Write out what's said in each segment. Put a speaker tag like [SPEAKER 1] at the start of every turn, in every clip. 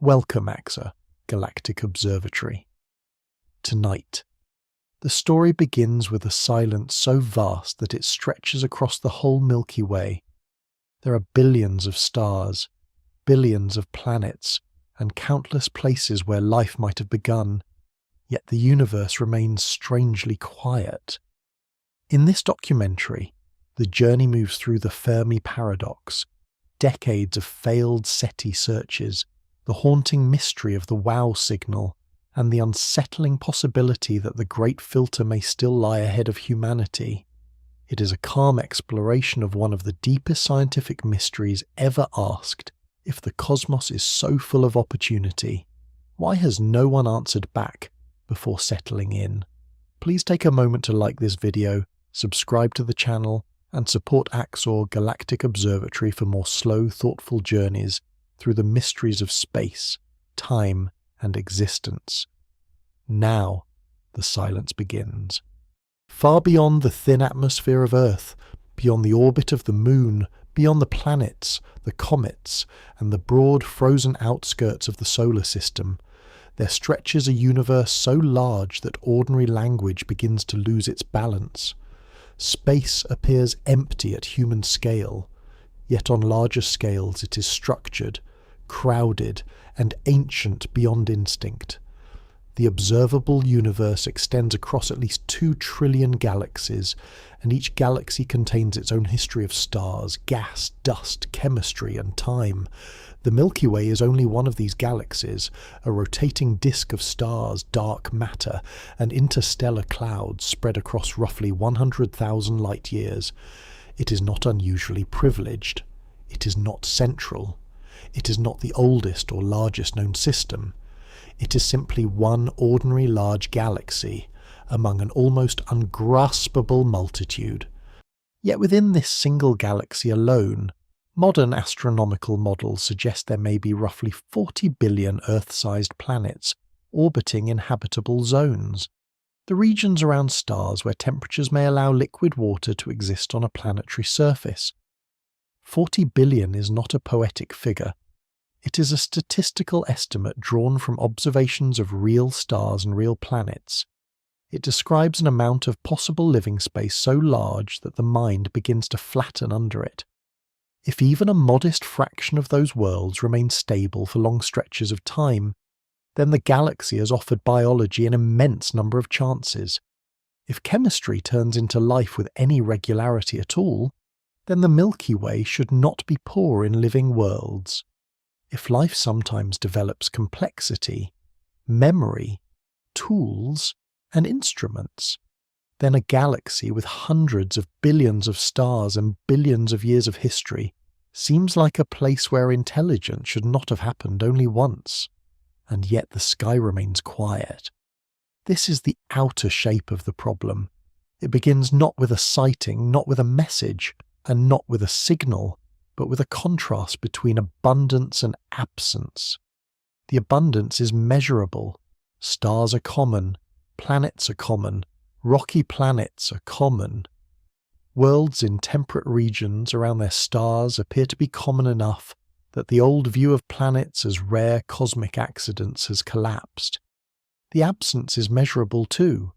[SPEAKER 1] Welcome, AXOR, Galactic Observatory. Tonight, the story begins with a silence so vast that it stretches across the whole Milky Way. There are billions of stars, billions of planets, and countless places where life might have begun, yet the universe remains strangely quiet. In this documentary, the journey moves through the Fermi Paradox, decades of failed SETI searches, the haunting mystery of the WOW signal, and the unsettling possibility that the Great Filter may still lie ahead of humanity. It is a calm exploration of one of the deepest scientific mysteries ever asked. If the cosmos is so full of opportunity, why has no one answered back before settling in? Please take a moment to like this video, subscribe to the channel, and support AXOR Galactic Observatory for more slow, thoughtful journeys through the mysteries of space, time, and existence. Now, the silence begins. Far beyond the thin atmosphere of Earth, beyond the orbit of the Moon, beyond the planets, the comets, and the broad frozen outskirts of the solar system, there stretches a universe so large that ordinary language begins to lose its balance. Space appears empty at human scale, yet on larger scales it is structured, crowded, and ancient beyond instinct. The observable universe extends across at least 2 trillion galaxies, and each galaxy contains its own history of stars, gas, dust, chemistry, and time. The Milky Way is only one of these galaxies, a rotating disk of stars, dark matter, and interstellar clouds spread across roughly 100,000 light-years. It is not unusually privileged. It is not central. It is not the oldest or largest known system. It is simply one ordinary large galaxy among an almost ungraspable multitude. Yet within this single galaxy alone, modern astronomical models suggest there may be roughly 40 billion Earth-sized planets orbiting in habitable zones, the regions around stars where temperatures may allow liquid water to exist on a planetary surface. 40 billion is not a poetic figure. It is a statistical estimate drawn from observations of real stars and real planets. It describes an amount of possible living space so large that the mind begins to flatten under it. If even a modest fraction of those worlds remain stable for long stretches of time, then the galaxy has offered biology an immense number of chances. If chemistry turns into life with any regularity at all, then the Milky Way should not be poor in living worlds. If life sometimes develops complexity, memory, tools, and instruments, then a galaxy with hundreds of billions of stars and billions of years of history seems like a place where intelligence should not have happened only once, and yet the sky remains quiet. This is the outer shape of the problem. It begins not with a sighting, not with a message, and not with a signal, but with a contrast between abundance and absence. The abundance is measurable. Stars are common, planets are common, rocky planets are common. Worlds in temperate regions around their stars appear to be common enough that the old view of planets as rare cosmic accidents has collapsed. The absence is measurable too.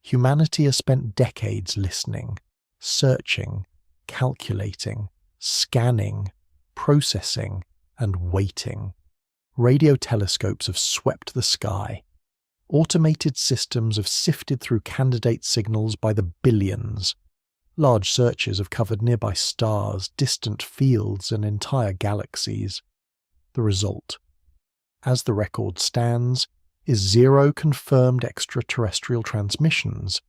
[SPEAKER 1] Humanity has spent decades listening, searching, calculating, scanning, processing, and waiting. Radio telescopes have swept the sky. Automated systems have sifted through candidate signals by the billions. Large searches have covered nearby stars, distant fields, and entire galaxies. The result, as the record stands, is 0 confirmed extraterrestrial transmissions,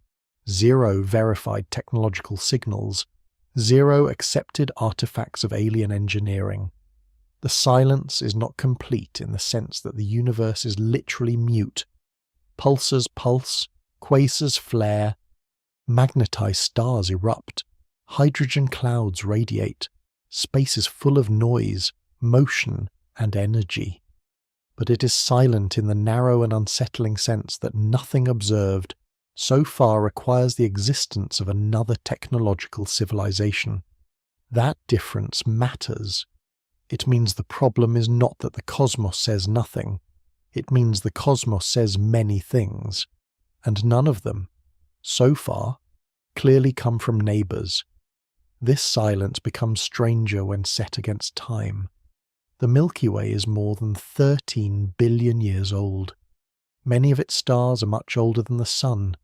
[SPEAKER 1] 0 verified technological signals, 0 accepted artifacts of alien engineering. The silence is not complete in the sense that the universe is literally mute. Pulsars pulse, quasars flare, magnetized stars erupt, hydrogen clouds radiate, space is full of noise, motion, and energy. But it is silent in the narrow and unsettling sense that nothing observed so far requires the existence of another technological civilization. That difference matters. It means the problem is not that the cosmos says nothing. It means the cosmos says many things, and none of them, so far, clearly come from neighbours. This silence becomes stranger when set against time. The Milky Way is more than 13 billion years old. Many of its stars are much older than the Sun.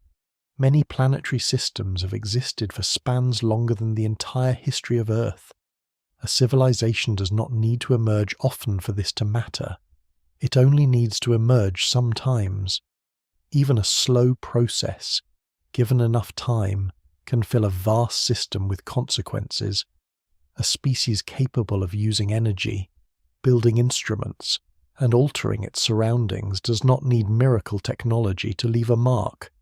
[SPEAKER 1] Many planetary systems have existed for spans longer than the entire history of Earth. A civilization does not need to emerge often for this to matter. It only needs to emerge sometimes. Even a slow process, given enough time, can fill a vast system with consequences. A species capable of using energy, building instruments, and altering its surroundings does not need miracle technology to leave a mark.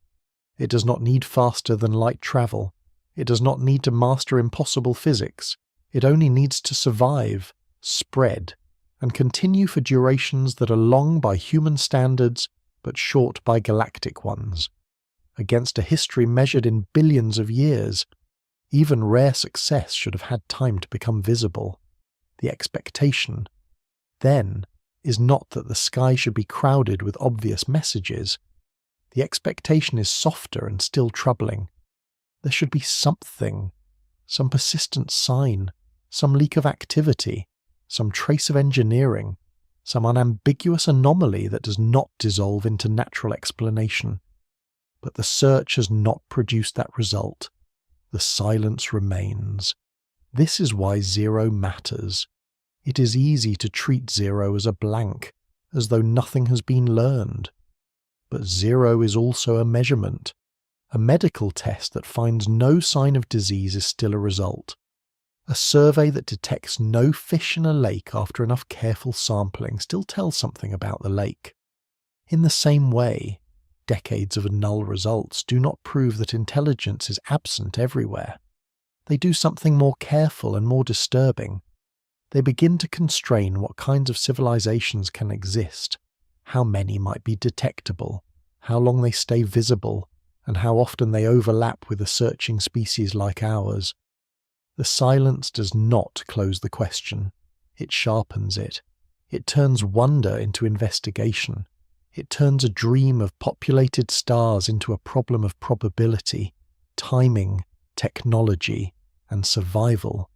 [SPEAKER 1] It does not need faster than light travel. It does not need to master impossible physics. It only needs to survive, spread, and continue for durations that are long by human standards but short by galactic ones. Against a history measured in billions of years, even rare success should have had time to become visible. The expectation, then, is not that the sky should be crowded with obvious messages. The expectation is softer and still troubling. There should be something, some persistent sign, some leak of activity, some trace of engineering, some unambiguous anomaly that does not dissolve into natural explanation. But the search has not produced that result. The silence remains. This is why zero matters. It is easy to treat zero as a blank, as though nothing has been learned. But zero is also a measurement. A medical test that finds no sign of disease is still a result. A survey that detects no fish in a lake after enough careful sampling still tells something about the lake. In the same way, decades of null results do not prove that intelligence is absent everywhere. They do something more careful and more disturbing. They begin to constrain what kinds of civilizations can exist, how many might be detectable, how long they stay visible, and how often they overlap with a searching species like ours. The silence does not close the question. It sharpens it. It turns wonder into investigation. It turns a dream of populated stars into a problem of probability, timing, technology, and survival.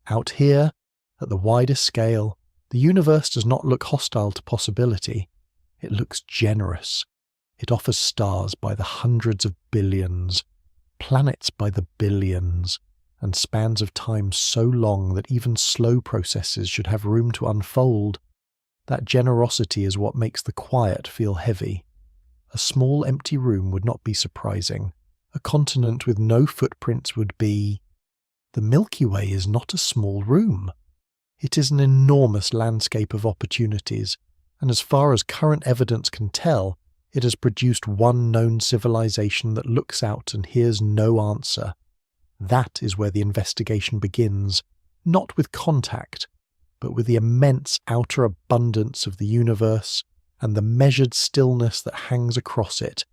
[SPEAKER 1] Out here, at the wider scale, the universe does not look hostile to possibility. It looks generous. It offers stars by the hundreds of billions, planets by the billions, and spans of time so long that even slow processes should have room to unfold. That generosity is what makes the quiet feel heavy. A small empty room would not be surprising. A continent with no footprints would be. The Milky Way is not a small room. It is an enormous landscape of opportunities, and as far as current evidence can tell, it has produced one known civilization that looks out and hears no answer. That is where the investigation begins, not with contact, but with the immense outer abundance of the universe and the measured stillness that hangs across it,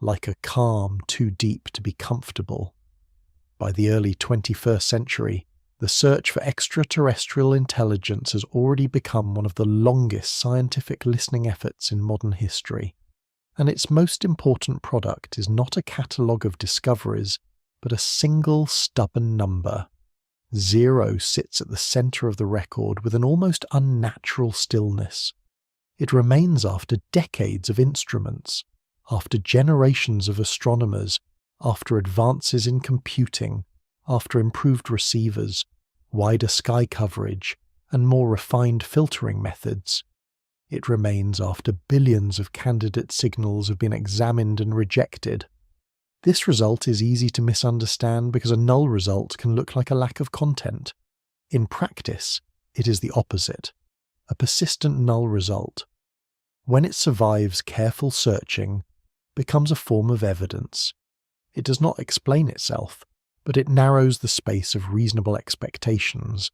[SPEAKER 1] like a calm too deep to be comfortable. By the early 21st century, the search for extraterrestrial intelligence has already become one of the longest scientific listening efforts in modern history, and its most important product is not a catalogue of discoveries, but a single stubborn number. 0 sits at the centre of the record with an almost unnatural stillness. It remains after decades of instruments, after generations of astronomers, after advances in computing, after improved receivers, wider sky coverage, and more refined filtering methods. It remains after billions of candidate signals have been examined and rejected. This result is easy to misunderstand because a null result can look like a lack of content. In practice, it is the opposite, a persistent null result. When it survives careful searching, becomes a form of evidence. It does not explain itself, but it narrows the space of reasonable expectations.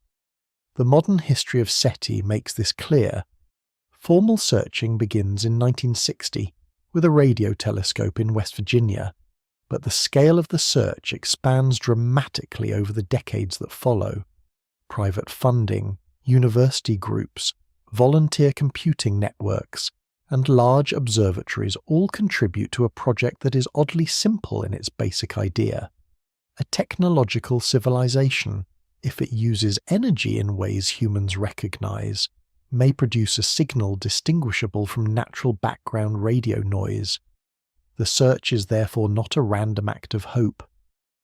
[SPEAKER 1] The modern history of SETI makes this clear. Formal searching begins in 1960 with a radio telescope in West Virginia, but the scale of the search expands dramatically over the decades that follow. Private funding, University groups, volunteer computing networks, and large observatories all contribute to a project that is oddly simple in its basic idea. A technological civilization, if it uses energy in ways humans recognize, may produce a signal distinguishable from natural background radio noise. The search is therefore not a random act of hope.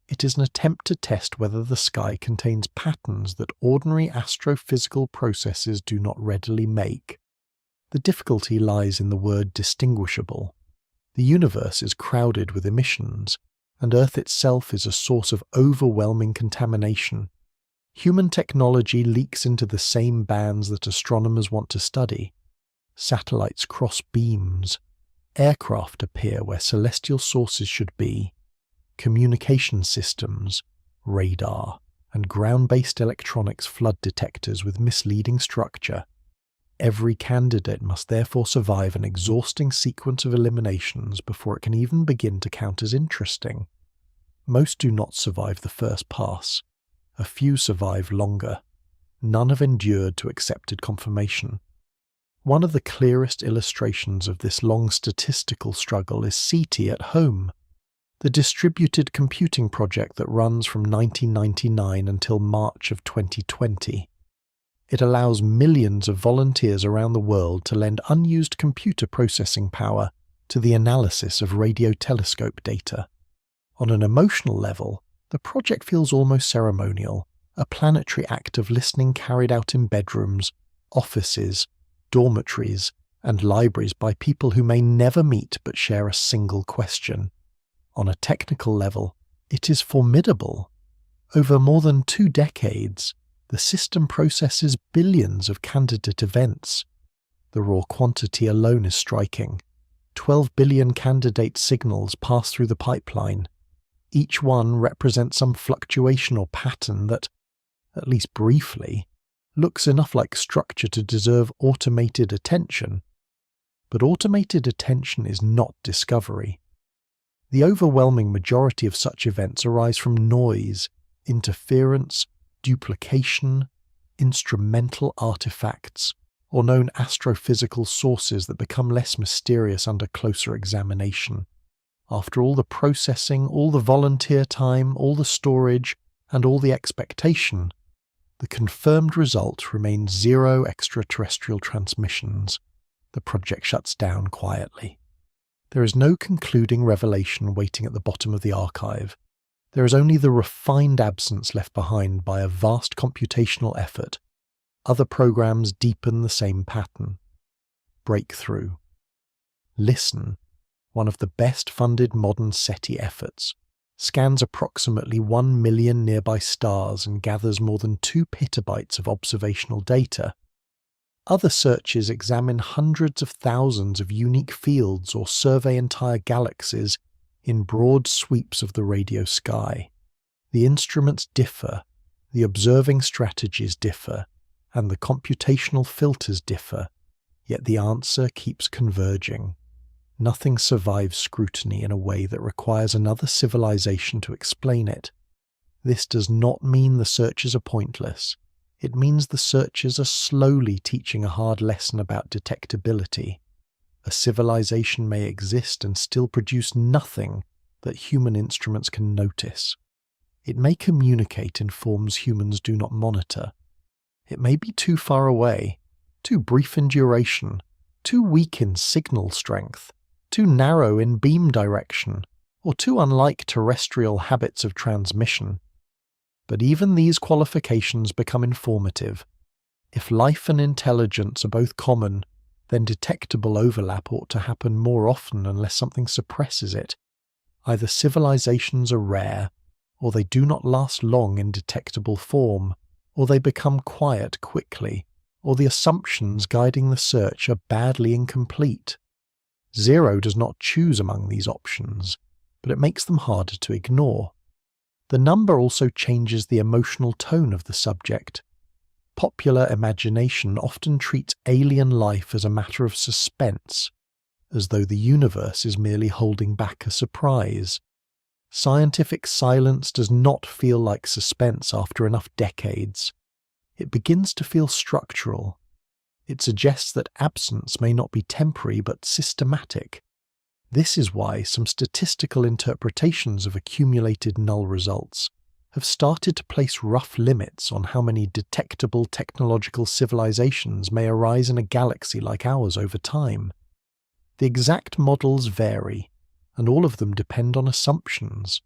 [SPEAKER 1] It is an attempt to test whether the sky contains patterns that ordinary astrophysical processes do not readily make. The difficulty lies in the word distinguishable. The universe is crowded with emissions, and Earth itself is a source of overwhelming contamination. Human technology leaks into the same bands that astronomers want to study. Satellites cross beams. Aircraft appear where celestial sources should be. Communication systems, radar, and ground-based electronics flood detectors with misleading structure. Every candidate must therefore survive an exhausting sequence of eliminations before it can even begin to count as interesting. Most do not survive the first pass. A few survive longer. None have endured to accepted confirmation. One of the clearest illustrations of this long statistical struggle is SETI at home, the distributed computing project that runs from 1999 until March of 2020. It allows millions of volunteers around the world to lend unused computer processing power to the analysis of radio telescope data. On an emotional level, the project feels almost ceremonial, a planetary act of listening carried out in bedrooms, offices, dormitories, and libraries by people who may never meet but share a single question. On a technical level, it is formidable. Over more than 2 decades, the system processes billions of candidate events. The raw quantity alone is striking. 12 billion candidate signals pass through the pipeline. Each one represents some fluctuation or pattern that, at least briefly, looks enough like structure to deserve automated attention. But automated attention is not discovery. The overwhelming majority of such events arise from noise, interference, duplication, instrumental artifacts, or known astrophysical sources that become less mysterious under closer examination. After all the processing, all the volunteer time, all the storage, and all the expectation, the confirmed result remains 0 extraterrestrial transmissions. The project shuts down quietly. There is no concluding revelation waiting at the bottom of the archive. There is only the refined absence left behind by a vast computational effort. Other programs deepen the same pattern. Breakthrough. Listen, one of the best-funded modern SETI efforts, scans approximately 1 million nearby stars and gathers more than 2 petabytes of observational data. Other searches examine hundreds of thousands of unique fields or survey entire galaxies in broad sweeps of the radio sky. The instruments differ, the observing strategies differ, and the computational filters differ, yet the answer keeps converging. Nothing survives scrutiny in a way that requires another civilization to explain it. This does not mean the searches are pointless. It means the searchers are slowly teaching a hard lesson about detectability. A civilization may exist and still produce nothing that human instruments can notice. It may communicate in forms humans do not monitor. It may be too far away, too brief in duration, too weak in signal strength, too narrow in beam direction, or too unlike terrestrial habits of transmission. But even these qualifications become informative. If life and intelligence are both common, then detectable overlap ought to happen more often unless something suppresses it. Either civilizations are rare, or they do not last long in detectable form, or they become quiet quickly, or the assumptions guiding the search are badly incomplete. Zero does not choose among these options, but it makes them harder to ignore. The number also changes the emotional tone of the subject. Popular imagination often treats alien life as a matter of suspense, as though the universe is merely holding back a surprise. Scientific silence does not feel like suspense after enough decades. It begins to feel structural. It suggests that absence may not be temporary but systematic. This is why some statistical interpretations of accumulated null results have started to place rough limits on how many detectable technological civilizations may arise in a galaxy like ours over time. The exact models vary, and all of them depend on assumptions.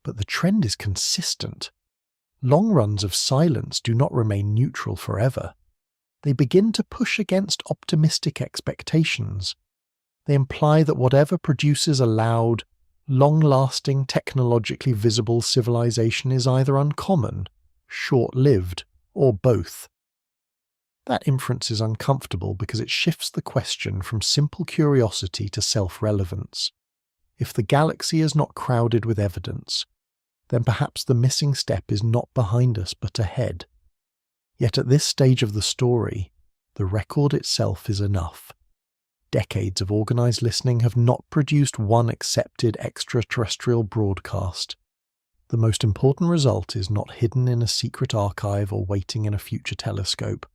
[SPEAKER 1] But the trend is consistent. Long runs of silence do not remain neutral forever. They begin to push against optimistic expectations. They imply that whatever produces a loud, long-lasting, technologically visible civilization is either uncommon, short-lived, or both. That inference is uncomfortable because it shifts the question from simple curiosity to self-relevance. If the galaxy is not crowded with evidence, then perhaps the missing step is not behind us but ahead. Yet at this stage of the story, the record itself is enough. Decades of organized listening have not produced one accepted extraterrestrial broadcast. The most important result is not hidden in a secret archive or waiting in a future telescope.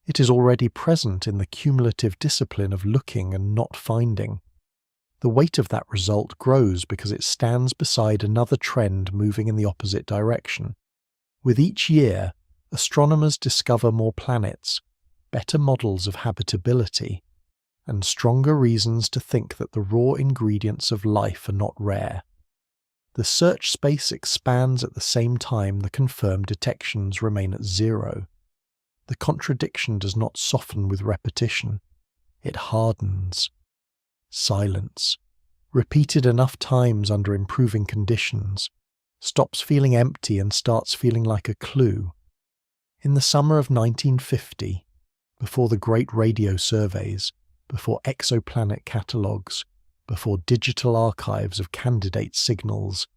[SPEAKER 1] It is already present in the cumulative discipline of looking and not finding. The weight of that result grows because it stands beside another trend moving in the opposite direction. With each year, astronomers discover more planets, better models of habitability, and stronger reasons to think that the raw ingredients of life are not rare. The search space expands at the same time the confirmed detections remain at zero. The contradiction does not soften with repetition. It hardens. Silence, repeated enough times under improving conditions, stops feeling empty and starts feeling like a clue. In the summer of 1950, before the great radio surveys, before exoplanet catalogues, before digital archives of candidate signals,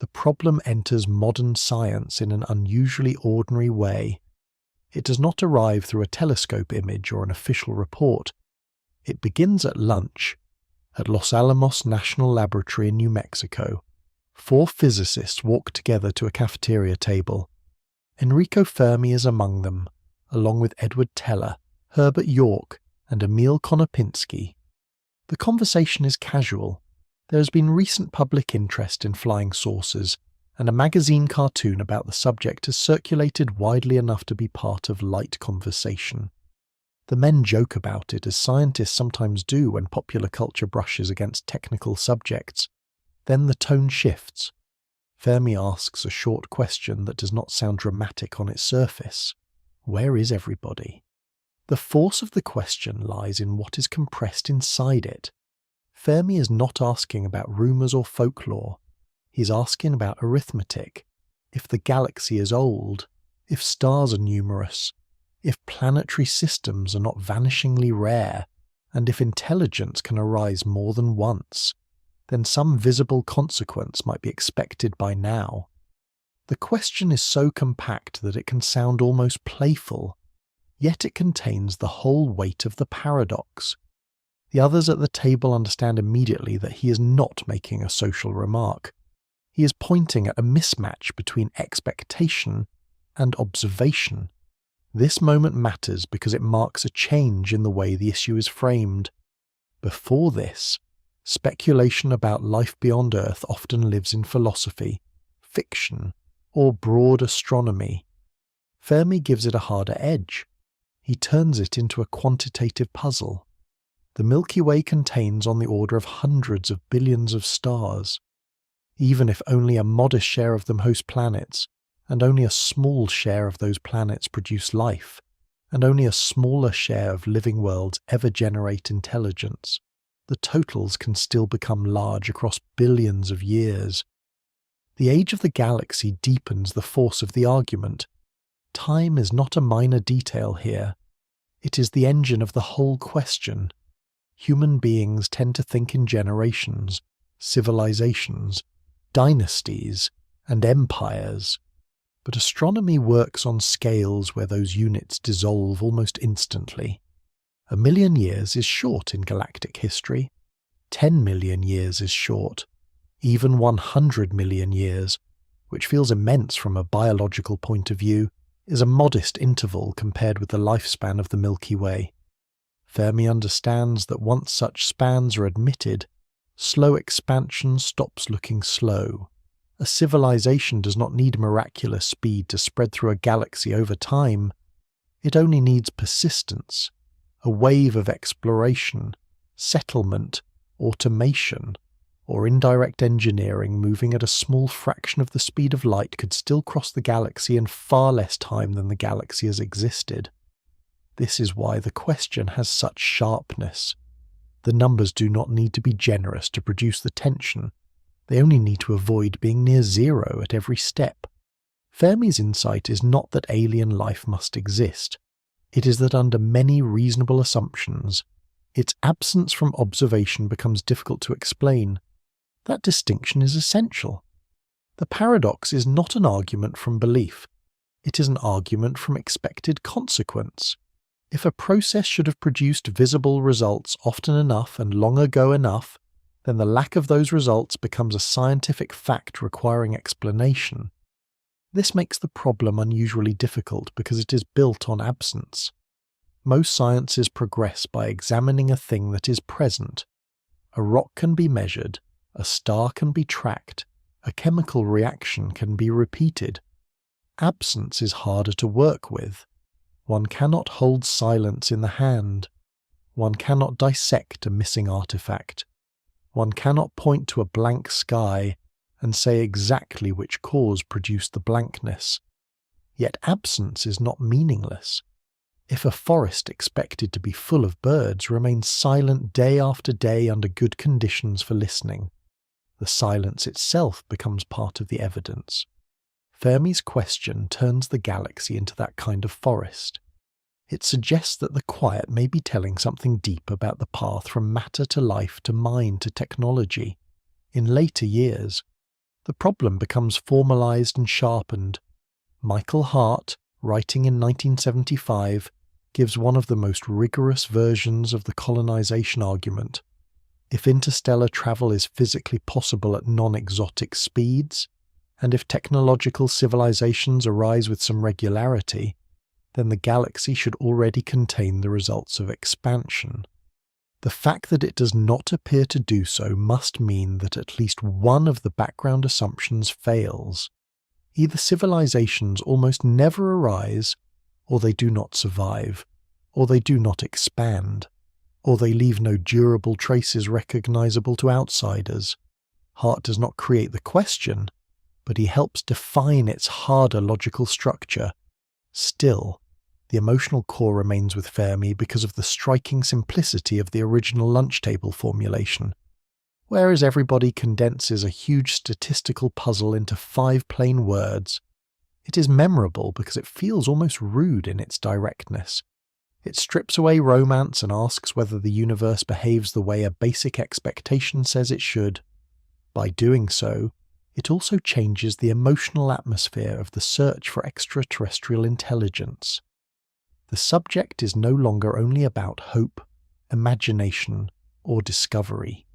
[SPEAKER 1] the problem enters modern science in an unusually ordinary way. It does not arrive through a telescope image or an official report. It begins at lunch. At Los Alamos National Laboratory in New Mexico, 4 physicists walk together to a cafeteria table. Enrico Fermi is among them, along with Edward Teller, Herbert York, and Emil Konopinski. The conversation is casual. There has been recent public interest in flying saucers, and a magazine cartoon about the subject has circulated widely enough to be part of light conversation. The men joke about it as scientists sometimes do when popular culture brushes against technical subjects. Then the tone shifts. Fermi asks a short question that does not sound dramatic on its surface. Where is everybody? The force of the question lies in what is compressed inside it. Fermi is not asking about rumours or folklore. He's asking about arithmetic. If the galaxy is old, if stars are numerous, if planetary systems are not vanishingly rare, and if intelligence can arise more than once, then some visible consequence might be expected by now. The question is so compact that it can sound almost playful, yet it contains the whole weight of the paradox. The others at the table understand immediately that he is not making a social remark. He is pointing at a mismatch between expectation and observation. This moment matters because it marks a change in the way the issue is framed. Before this, speculation about life beyond Earth often lives in philosophy, fiction, or broad astronomy. Fermi gives it a harder edge. He turns it into a quantitative puzzle. The Milky Way contains on the order of hundreds of billions of stars. Even if only a modest share of them host planets, and only a small share of those planets produce life, and only a smaller share of living worlds ever generate intelligence, the totals can still become large across billions of years. The age of the galaxy deepens the force of the argument. Time is not a minor detail here. It is the engine of the whole question. Human beings tend to think in generations, civilizations, dynasties, and empires. But astronomy works on scales where those units dissolve almost instantly. 1,000,000 years is short in galactic history. 10 million years is short. Even 100 million years, which feels immense from a biological point of view, is a modest interval compared with the lifespan of the Milky Way. Fermi understands that once such spans are admitted, slow expansion stops looking slow. A civilization does not need miraculous speed to spread through a galaxy over time. It only needs persistence, a wave of exploration, settlement, automation, or indirect engineering moving at a small fraction of the speed of light could still cross the galaxy in far less time than the galaxy has existed. This is why the question has such sharpness. The numbers do not need to be generous to produce the tension. They only need to avoid being near zero at every step. Fermi's insight is not that alien life must exist. It is that under many reasonable assumptions, its absence from observation becomes difficult to explain. That distinction is essential. The paradox is not an argument from belief. It is an argument from expected consequence. If a process should have produced visible results often enough and long ago enough, then the lack of those results becomes a scientific fact requiring explanation. This makes the problem unusually difficult because it is built on absence. Most sciences progress by examining a thing that is present. A rock can be measured, a star can be tracked, a chemical reaction can be repeated. Absence is harder to work with. One cannot hold silence in the hand. One cannot dissect a missing artifact. One cannot point to a blank sky and say exactly which cause produced the blankness. Yet absence is not meaningless. If a forest expected to be full of birds remains silent day after day under good conditions for listening, the silence itself becomes part of the evidence. Fermi's question turns the galaxy into that kind of forest. It suggests that the quiet may be telling something deep about the path from matter to life to mind to technology. In later years, the problem becomes formalized and sharpened. Michael Hart, writing in 1975, gives one of the most rigorous versions of the colonization argument. If interstellar travel is physically possible at non-exotic speeds, and if technological civilizations arise with some regularity, then the galaxy should already contain the results of expansion. The fact that it does not appear to do so must mean that at least one of the background assumptions fails. Either civilizations almost never arise, or they do not survive, or they do not expand, or they leave no durable traces recognizable to outsiders. Hart does not create the question, but he helps define its harder logical structure. Still, the emotional core remains with Fermi because of the striking simplicity of the original lunch table formulation. Whereas everybody condenses a huge statistical puzzle into 5 plain words, it is memorable because it feels almost rude in its directness. It strips away romance and asks whether the universe behaves the way a basic expectation says it should. By doing so, it also changes the emotional atmosphere of the search for extraterrestrial intelligence. The subject is no longer only about hope, imagination, or discovery.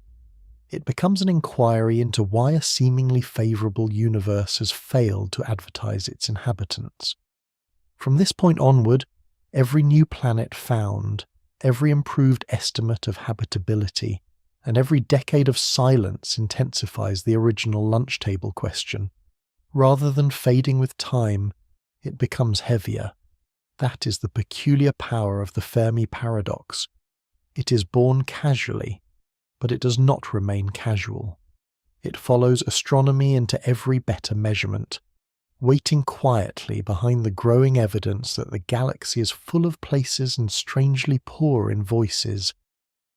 [SPEAKER 1] It becomes an inquiry into why a seemingly favourable universe has failed to advertise its inhabitants. From this point onward, every new planet found, every improved estimate of habitability, and every decade of silence intensifies the original lunch table question. Rather than fading with time, it becomes heavier. That is the peculiar power of the Fermi Paradox. It is born casually, but it does not remain casual. It follows astronomy into every better measurement, waiting quietly behind the growing evidence that the galaxy is full of places and strangely poor in voices.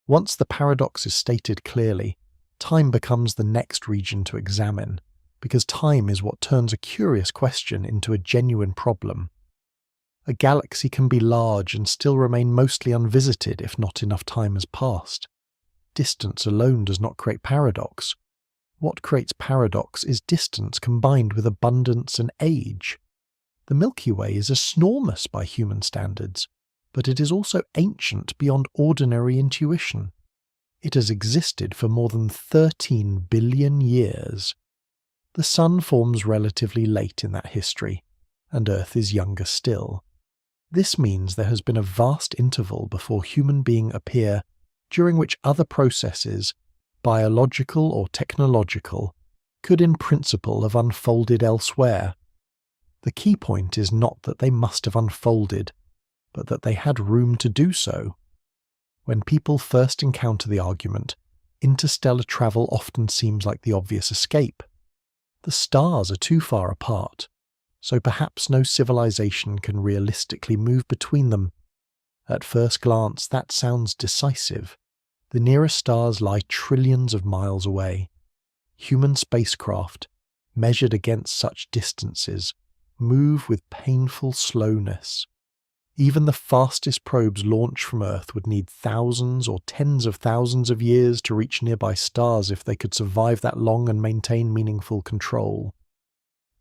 [SPEAKER 1] Once the paradox is stated clearly, time becomes the next region to examine, because time is what turns a curious question into a genuine problem. A galaxy can be large and still remain mostly unvisited if not enough time has passed. Distance alone does not create paradox. What creates paradox is distance combined with abundance and age. The Milky Way is enormous by human standards, but it is also ancient beyond ordinary intuition. It has existed for more than 13 billion years. The Sun forms relatively late in that history. and Earth is younger still. This means there has been a vast interval before human beings appear, during which other processes, biological or technological, could in principle have unfolded elsewhere. The key point is not that they must have unfolded, but that they had room to do so. When people first encounter the argument, interstellar travel often seems like the obvious escape. The stars are too far apart, so perhaps no civilization can realistically move between them. At first glance, that sounds decisive. The nearest stars lie trillions of miles away. Human spacecraft, measured against such distances, move with painful slowness. Even the fastest probes launched from Earth would need thousands or tens of thousands of years to reach nearby stars if they could survive that long and maintain meaningful control.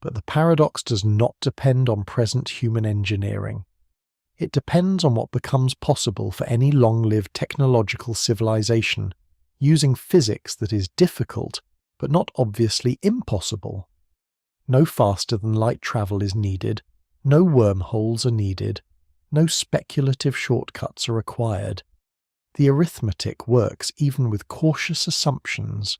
[SPEAKER 1] But the paradox does not depend on present human engineering. It depends on what becomes possible for any long-lived technological civilization, using physics that is difficult, but not obviously impossible. No faster-than-light travel is needed, no wormholes are needed, no speculative shortcuts are required. The arithmetic works even with cautious assumptions.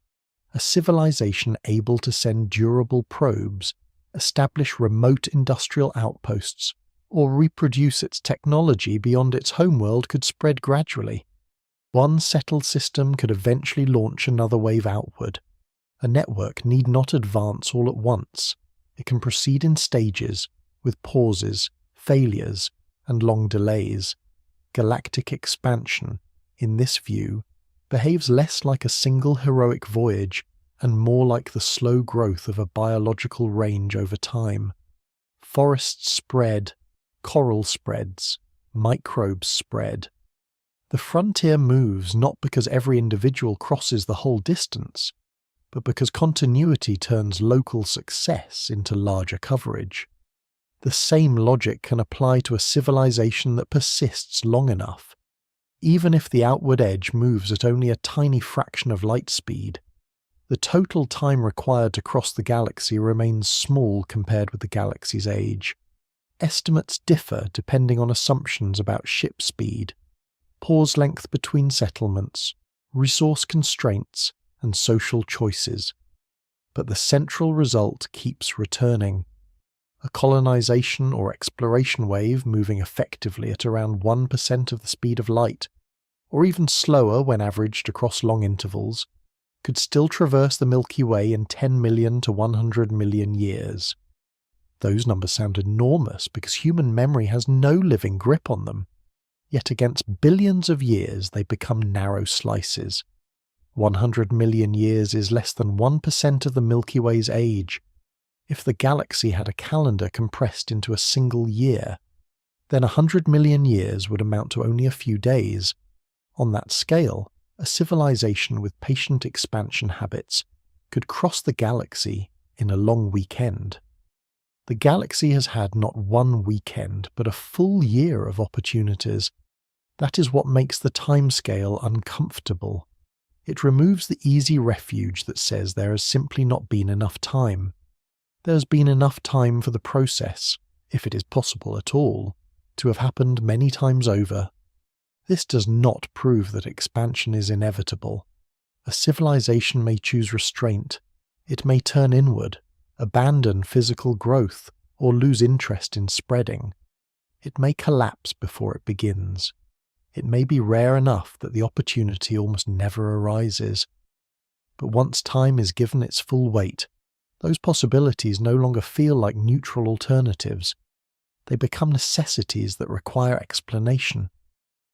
[SPEAKER 1] A civilization able to send durable probes, establish remote industrial outposts, or reproduce its technology beyond its homeworld could spread gradually. One settled system could eventually launch another wave outward. A network need not advance all at once. It can proceed in stages, with pauses, failures, and long delays. Galactic expansion, in this view, behaves less like a single heroic voyage and more like the slow growth of a biological range over time. Forests spread, coral spreads, microbes spread. The frontier moves not because every individual crosses the whole distance, but because continuity turns local success into larger coverage. The same logic can apply to a civilization that persists long enough. Even if the outward edge moves at only a tiny fraction of light speed, the total time required to cross the galaxy remains small compared with the galaxy's age. Estimates differ depending on assumptions about ship speed, pause length between settlements, resource constraints, and social choices. But the central result keeps returning. A colonization or exploration wave moving effectively at around 1% of the speed of light, or even slower when averaged across long intervals, could still traverse the Milky Way in 10 million to 100 million years. Those numbers sound enormous because human memory has no living grip on them, yet against billions of years they become narrow slices. 100 million years is less than 1% of the Milky Way's age. If the galaxy had a calendar compressed into a single year, then 100 million years would amount to only a few days. On that scale, a civilization with patient expansion habits could cross the galaxy in a long weekend. The galaxy has had not one weekend, but a full year of opportunities. That is what makes the timescale uncomfortable. It removes the easy refuge that says there has simply not been enough time. There has been enough time for the process, if it is possible at all, to have happened many times over. This does not prove that expansion is inevitable. A civilization may choose restraint. It may turn inward, abandon physical growth, or lose interest in spreading. It may collapse before it begins. It may be rare enough that the opportunity almost never arises. But once time is given its full weight, those possibilities no longer feel like neutral alternatives. They become necessities that require explanation.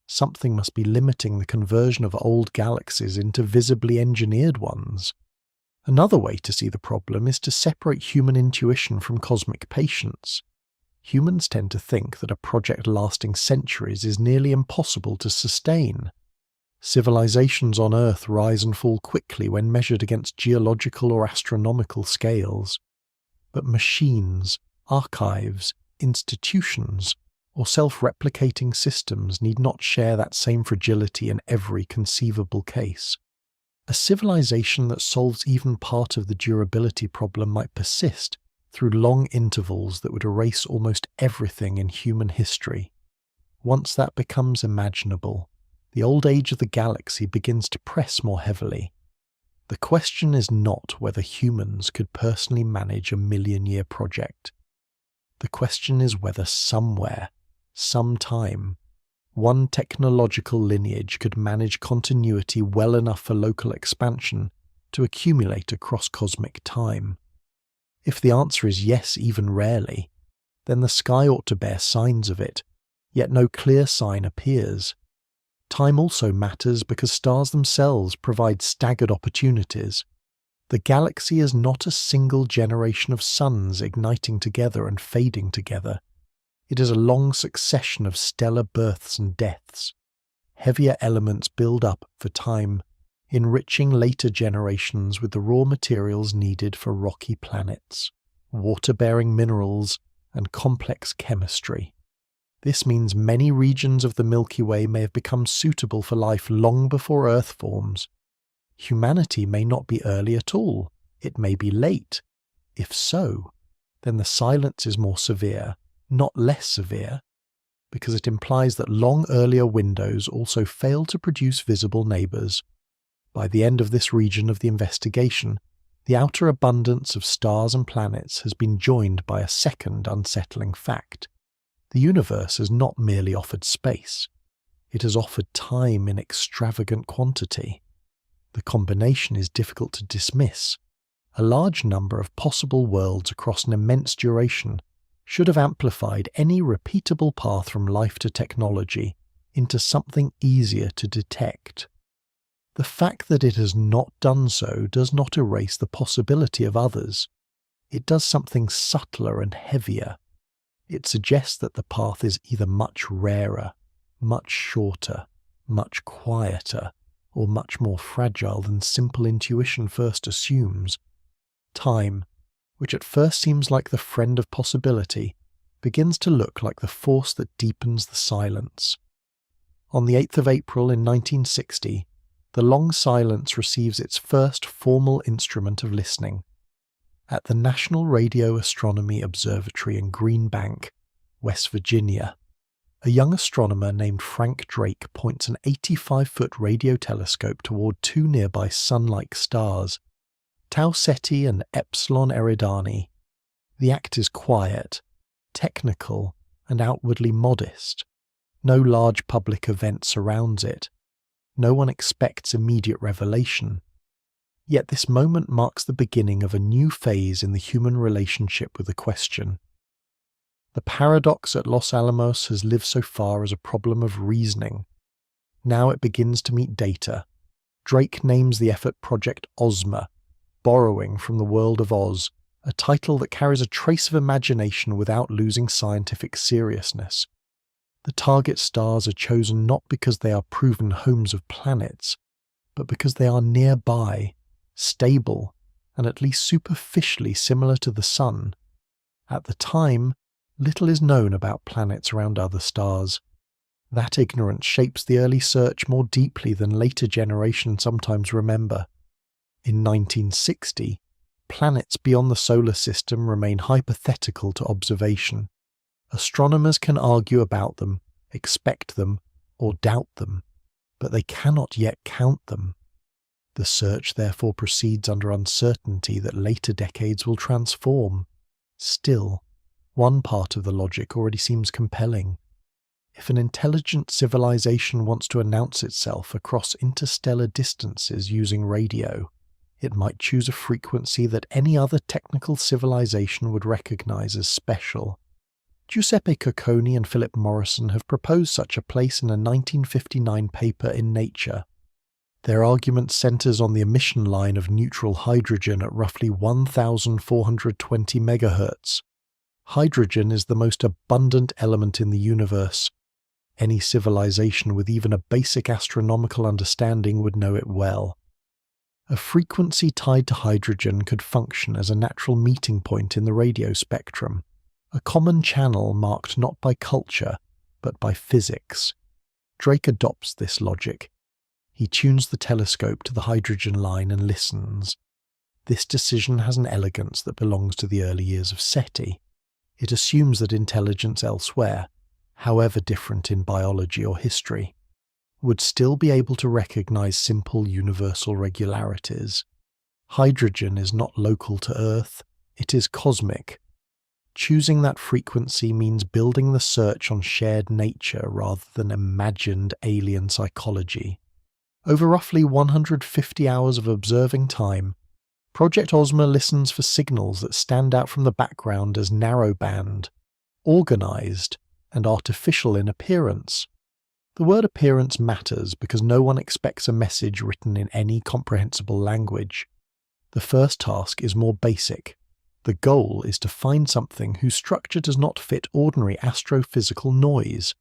[SPEAKER 1] Something must be limiting the conversion of old galaxies into visibly engineered ones. Another way to see the problem is to separate human intuition from cosmic patience. Humans tend to think that a project lasting centuries is nearly impossible to sustain. Civilizations on Earth rise and fall quickly when measured against geological or astronomical scales. But machines, archives, institutions, or self-replicating systems need not share that same fragility in every conceivable case. A civilization that solves even part of the durability problem might persist through long intervals that would erase almost everything in human history. Once that becomes imaginable, the old age of the galaxy begins to press more heavily. The question is not whether humans could personally manage a million-year project. The question is whether somewhere, sometime, one technological lineage could manage continuity well enough for local expansion to accumulate across cosmic time. If the answer is yes, even rarely, then the sky ought to bear signs of it, yet no clear sign appears. Time also matters because stars themselves provide staggered opportunities. The galaxy is not a single generation of suns igniting together and fading together. It is a long succession of stellar births and deaths. Heavier elements build up for time, enriching later generations with the raw materials needed for rocky planets, water-bearing minerals, and complex chemistry. This means many regions of the Milky Way may have become suitable for life long before Earth forms. Humanity may not be early at all. It may be late. If so, then the silence is more severe, not less severe, because it implies that long earlier windows also fail to produce visible neighbours. By the end of this region of the investigation, the outer abundance of stars and planets has been joined by a second unsettling fact. The universe has not merely offered space. It has offered time in extravagant quantity. The combination is difficult to dismiss. A large number of possible worlds across an immense duration should have amplified any repeatable path from life to technology into something easier to detect. The fact that it has not done so does not erase the possibility of others. It does something subtler and heavier. It suggests that the path is either much rarer, much shorter, much quieter, or much more fragile than simple intuition first assumes. Time, which at first seems like the friend of possibility, begins to look like the force that deepens the silence. On the 8th of April in 1960, the long silence receives its first formal instrument of listening. At the National Radio Astronomy Observatory in Green Bank, West Virginia, a young astronomer named Frank Drake points an 85-foot radio telescope toward two nearby sun-like stars, Tau Ceti and Epsilon Eridani. The act is quiet, technical, and outwardly modest. No large public event surrounds it. No one expects immediate revelation. Yet this moment marks the beginning of a new phase in the human relationship with the question. The paradox at Los Alamos has lived so far as a problem of reasoning. Now it begins to meet data. Drake names the effort Project Ozma, borrowing from the world of Oz, a title that carries a trace of imagination without losing scientific seriousness. The target stars are chosen not because they are proven homes of planets, but because they are nearby, stable, and at least superficially similar to the Sun. At the time, little is known about planets around other stars. That ignorance shapes the early search more deeply than later generations sometimes remember. In 1960, planets beyond the solar system remain hypothetical to observation. Astronomers can argue about them, expect them, or doubt them, but they cannot yet count them. The search therefore proceeds under uncertainty that later decades will transform. Still, one part of the logic already seems compelling. If an intelligent civilization wants to announce itself across interstellar distances using radio, it might choose a frequency that any other technical civilization would recognize as special. Giuseppe Cocconi and Philip Morrison have proposed such a place in a 1959 paper in Nature. Their argument centers on the emission line of neutral hydrogen at roughly 1,420 MHz. Hydrogen is the most abundant element in the universe. Any civilization with even a basic astronomical understanding would know it well. A frequency tied to hydrogen could function as a natural meeting point in the radio spectrum, a common channel marked not by culture, but by physics. Drake adopts this logic. He tunes the telescope to the hydrogen line and listens. This decision has an elegance that belongs to the early years of SETI. It assumes that intelligence elsewhere, however different in biology or history, would still be able to recognize simple universal regularities. Hydrogen is not local to Earth, it is cosmic. Choosing that frequency means building the search on shared nature rather than imagined alien psychology. Over roughly 150 hours of observing time, Project Ozma listens for signals that stand out from the background as narrowband, organized, and artificial in appearance. The word appearance matters because no one expects a message written in any comprehensible language. The first task is more basic. The goal is to find something whose structure does not fit ordinary astrophysical noise.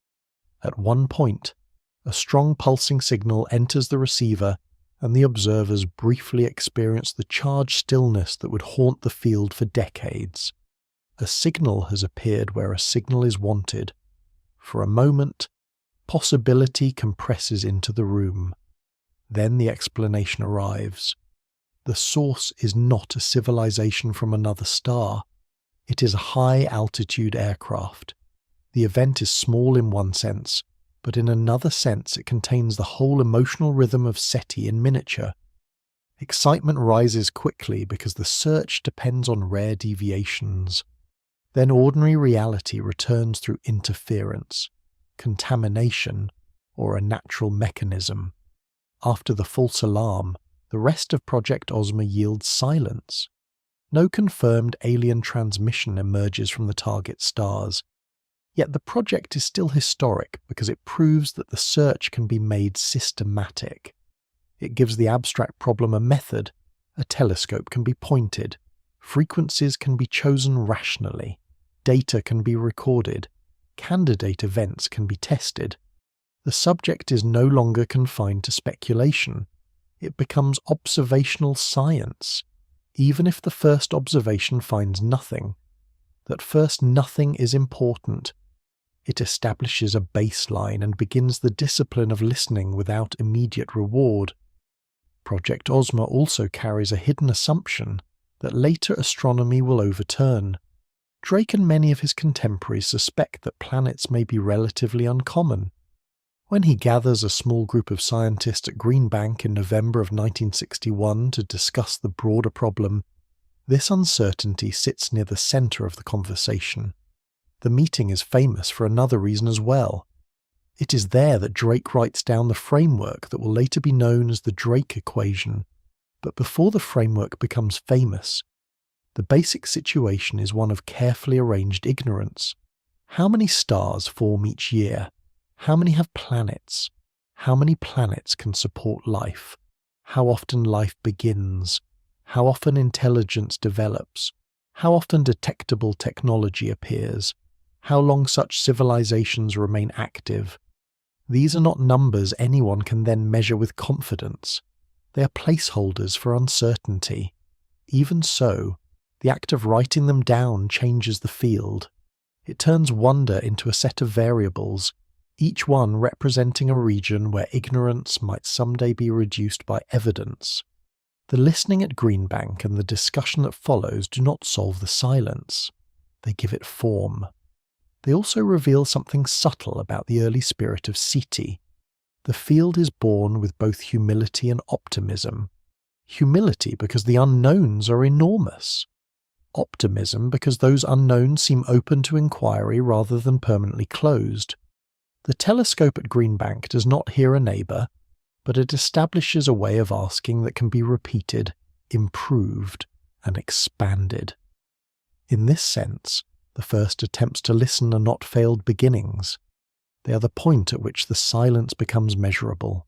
[SPEAKER 1] At one point, a strong pulsing signal enters the receiver, and the observers briefly experience the charged stillness that would haunt the field for decades. A signal has appeared where a signal is wanted. For a moment, possibility compresses into the room. Then the explanation arrives. The source is not a civilization from another star. It is a high-altitude aircraft. The event is small in one sense, but in another sense it contains the whole emotional rhythm of SETI in miniature. Excitement rises quickly because the search depends on rare deviations. Then ordinary reality returns through interference, contamination, or a natural mechanism. After the false alarm, the rest of Project Ozma yields silence. No confirmed alien transmission emerges from the target stars. Yet the project is still historic because it proves that the search can be made systematic. It gives the abstract problem a method. A telescope can be pointed. Frequencies can be chosen rationally. Data can be recorded. Candidate events can be tested. The subject is no longer confined to speculation. It becomes observational science, even if the first observation finds nothing. That first nothing is important. It establishes a baseline and begins the discipline of listening without immediate reward. Project Ozma also carries a hidden assumption that later astronomy will overturn. Drake and many of his contemporaries suspect that planets may be relatively uncommon. When he gathers a small group of scientists at Green Bank in November of 1961 to discuss the broader problem, this uncertainty sits near the center of the conversation. The meeting is famous for another reason as well. It is there that Drake writes down the framework that will later be known as the Drake equation. But before the framework becomes famous, the basic situation is one of carefully arranged ignorance. How many stars form each year? How many have planets? How many planets can support life? How often life begins? How often intelligence develops? How often detectable technology appears? How long such civilizations remain active? These are not numbers anyone can then measure with confidence. They are placeholders for uncertainty. Even so, the act of writing them down changes the field. It turns wonder into a set of variables, each one representing a region where ignorance might someday be reduced by evidence. The listening at Green Bank and the discussion that follows do not solve the silence. They give it form. They also reveal something subtle about the early spirit of SETI. The field is born with both humility and optimism. Humility because the unknowns are enormous. Optimism because those unknowns seem open to inquiry rather than permanently closed. The telescope at Green Bank does not hear a neighbour, but it establishes a way of asking that can be repeated, improved, and expanded. In this sense, the first attempts to listen are not failed beginnings. They are the point at which the silence becomes measurable.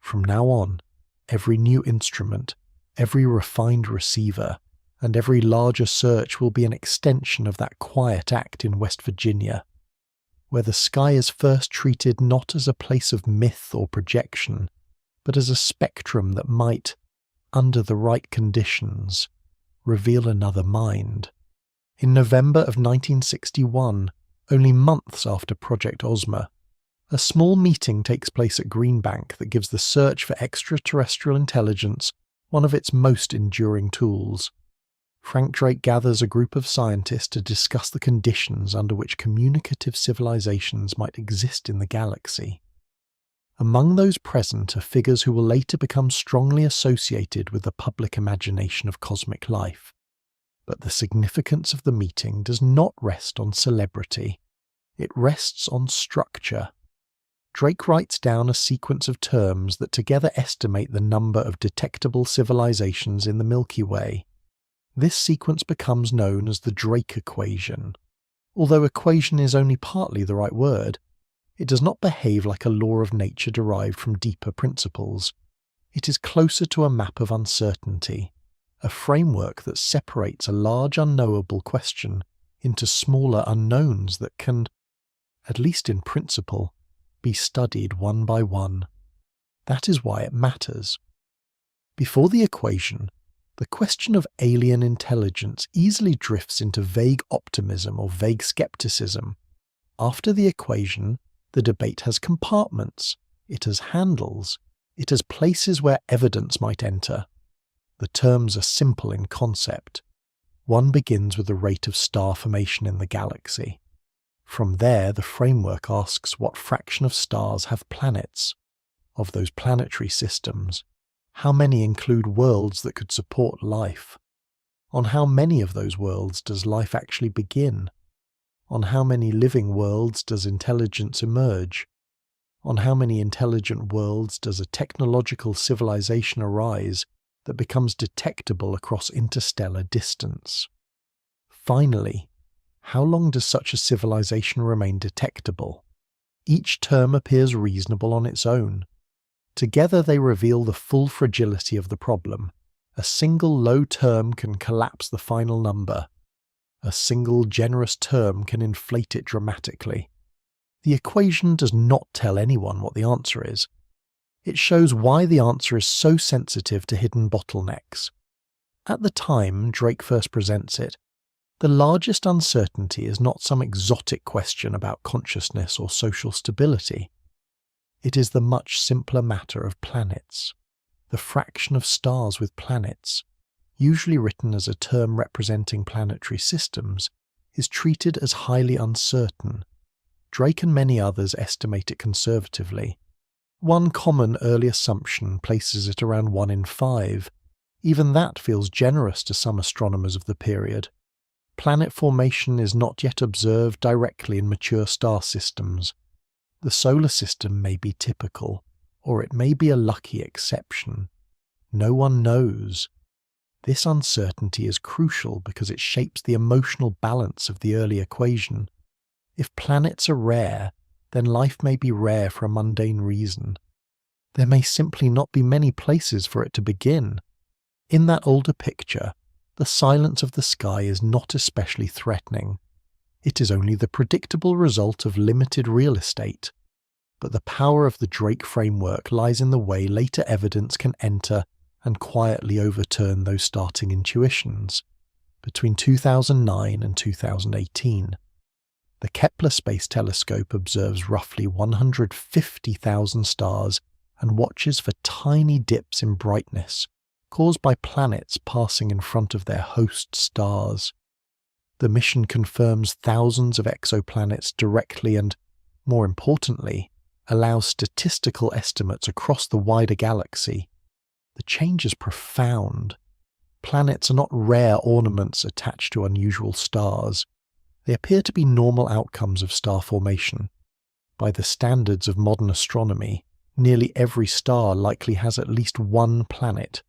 [SPEAKER 1] From now on, every new instrument, every refined receiver, and every larger search will be an extension of that quiet act in West Virginia, where the sky is first treated not as a place of myth or projection, but as a spectrum that might, under the right conditions, reveal another mind. In November of 1961, only months after Project Ozma, a small meeting takes place at Green Bank that gives the search for extraterrestrial intelligence one of its most enduring tools. Frank Drake gathers a group of scientists to discuss the conditions under which communicative civilizations might exist in the galaxy. Among those present are figures who will later become strongly associated with the public imagination of cosmic life. But the significance of the meeting does not rest on celebrity. It rests on structure. Drake writes down a sequence of terms that together estimate the number of detectable civilizations in the Milky Way. This sequence becomes known as the Drake equation. Although equation is only partly the right word, it does not behave like a law of nature derived from deeper principles. It is closer to a map of uncertainty, a framework that separates a large unknowable question into smaller unknowns that can, at least in principle, be studied one by one. That is why it matters. Before the equation, the question of alien intelligence easily drifts into vague optimism or vague skepticism. After the equation, the debate has compartments, it has handles, it has places where evidence might enter. The terms are simple in concept. One begins with the rate of star formation in the galaxy. From there, the framework asks what fraction of stars have planets. Of those planetary systems, how many include worlds that could support life? On how many of those worlds does life actually begin? On how many living worlds does intelligence emerge? On how many intelligent worlds does a technological civilization arise that becomes detectable across interstellar distance? Finally, how long does such a civilization remain detectable? Each term appears reasonable on its own. Together they reveal the full fragility of the problem. A single low term can collapse the final number. A single generous term can inflate it dramatically. The equation does not tell anyone what the answer is. It shows why the answer is so sensitive to hidden bottlenecks. At the time Drake first presents it, the largest uncertainty is not some exotic question about consciousness or social stability. It is the much simpler matter of planets. The fraction of stars with planets, usually written as a term representing planetary systems, is treated as highly uncertain. Drake and many others estimate it conservatively. One common early assumption places it around 1 in 5. Even that feels generous to some astronomers of the period. Planet formation is not yet observed directly in mature star systems. The solar system may be typical, or it may be a lucky exception. No one knows. This uncertainty is crucial because it shapes the emotional balance of the early equation. If planets are rare, then life may be rare for a mundane reason. There may simply not be many places for it to begin. In that older picture, the silence of the sky is not especially threatening. It is only the predictable result of limited real estate. But the power of the Drake framework lies in the way later evidence can enter and quietly overturn those starting intuitions. Between 2009 and 2018, the Kepler Space Telescope observes roughly 150,000 stars and watches for tiny dips in brightness caused by planets passing in front of their host stars. The mission confirms thousands of exoplanets directly and, more importantly, allows statistical estimates across the wider galaxy. The change is profound. Planets are not rare ornaments attached to unusual stars. They appear to be normal outcomes of star formation. By the standards of modern astronomy, nearly every star likely has at least one planet.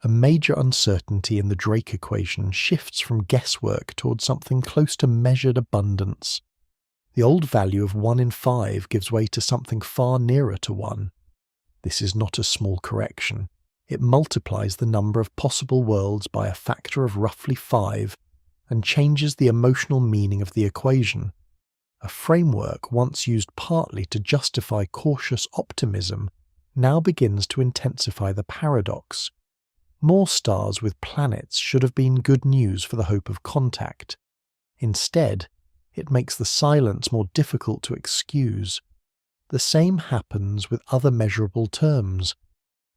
[SPEAKER 1] A major uncertainty in the Drake equation shifts from guesswork towards something close to measured abundance. The old value of 1 in 5 gives way to something far nearer to 1. This is not a small correction. It multiplies the number of possible worlds by a factor of roughly 5 and changes the emotional meaning of the equation. A framework once used partly to justify cautious optimism now begins to intensify the paradox. More stars with planets should have been good news for the hope of contact. Instead, it makes the silence more difficult to excuse. The same happens with other measurable terms.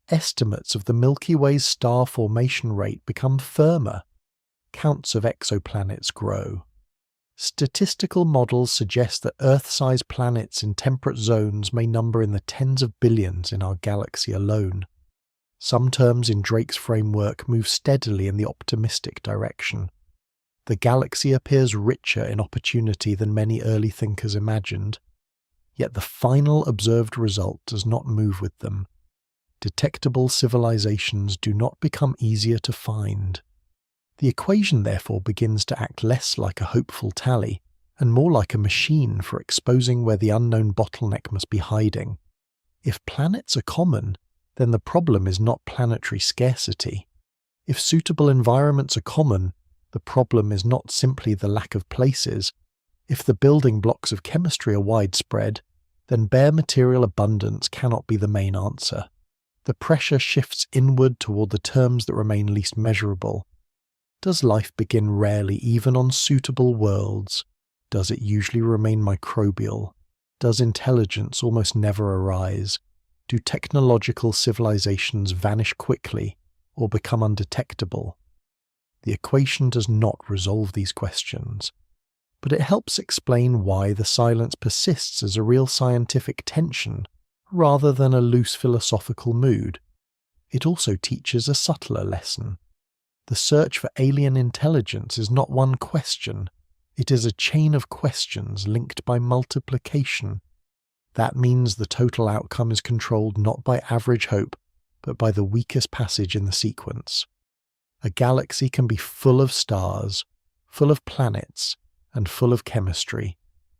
[SPEAKER 1] estimates of the Milky Way's star formation rate become firmer. Counts of exoplanets grow. Statistical models suggest that Earth-sized planets in temperate zones may number in the tens of billions in our galaxy alone. Some terms in Drake's framework move steadily in the optimistic direction. The galaxy appears richer in opportunity than many early thinkers imagined. Yet the final observed result does not move with them. Detectable civilizations do not become easier to find. The equation therefore begins to act less like a hopeful tally, and more like a machine for exposing where the unknown bottleneck must be hiding. If planets are common, then the problem is not planetary scarcity. If suitable environments are common, the problem is not simply the lack of places. If the building blocks of chemistry are widespread, then bare material abundance cannot be the main answer. The pressure shifts inward toward the terms that remain least measurable. Does life begin rarely even on suitable worlds? Does it usually remain microbial? Does intelligence almost never arise? Do technological civilizations vanish quickly or become undetectable? The equation does not resolve these questions, but it helps explain why the silence persists as a real scientific tension rather than a loose philosophical mood. It also teaches a subtler lesson. The search for alien intelligence is not one question, it is a chain of questions linked by multiplication. That means the total outcome is controlled not by average hope, but by the weakest passage in the sequence. A galaxy can be full of stars, full of planets, and full of chemistry,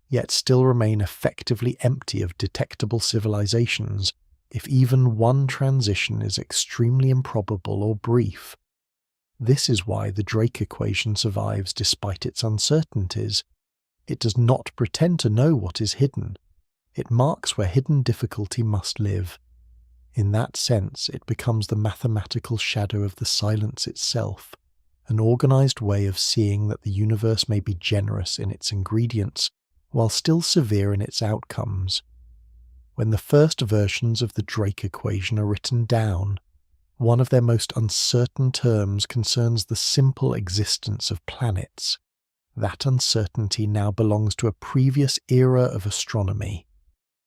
[SPEAKER 1] yet still remain effectively empty of detectable civilizations if even one transition is extremely improbable or brief. This is why the Drake equation survives despite its uncertainties. It does not pretend to know what is hidden. It marks where hidden difficulty must live. In that sense, it becomes the mathematical shadow of the silence itself, an organized way of seeing that the universe may be generous in its ingredients, while still severe in its outcomes. When the first versions of the Drake equation are written down, one of their most uncertain terms concerns the simple existence of planets. That uncertainty now belongs to a previous era of astronomy.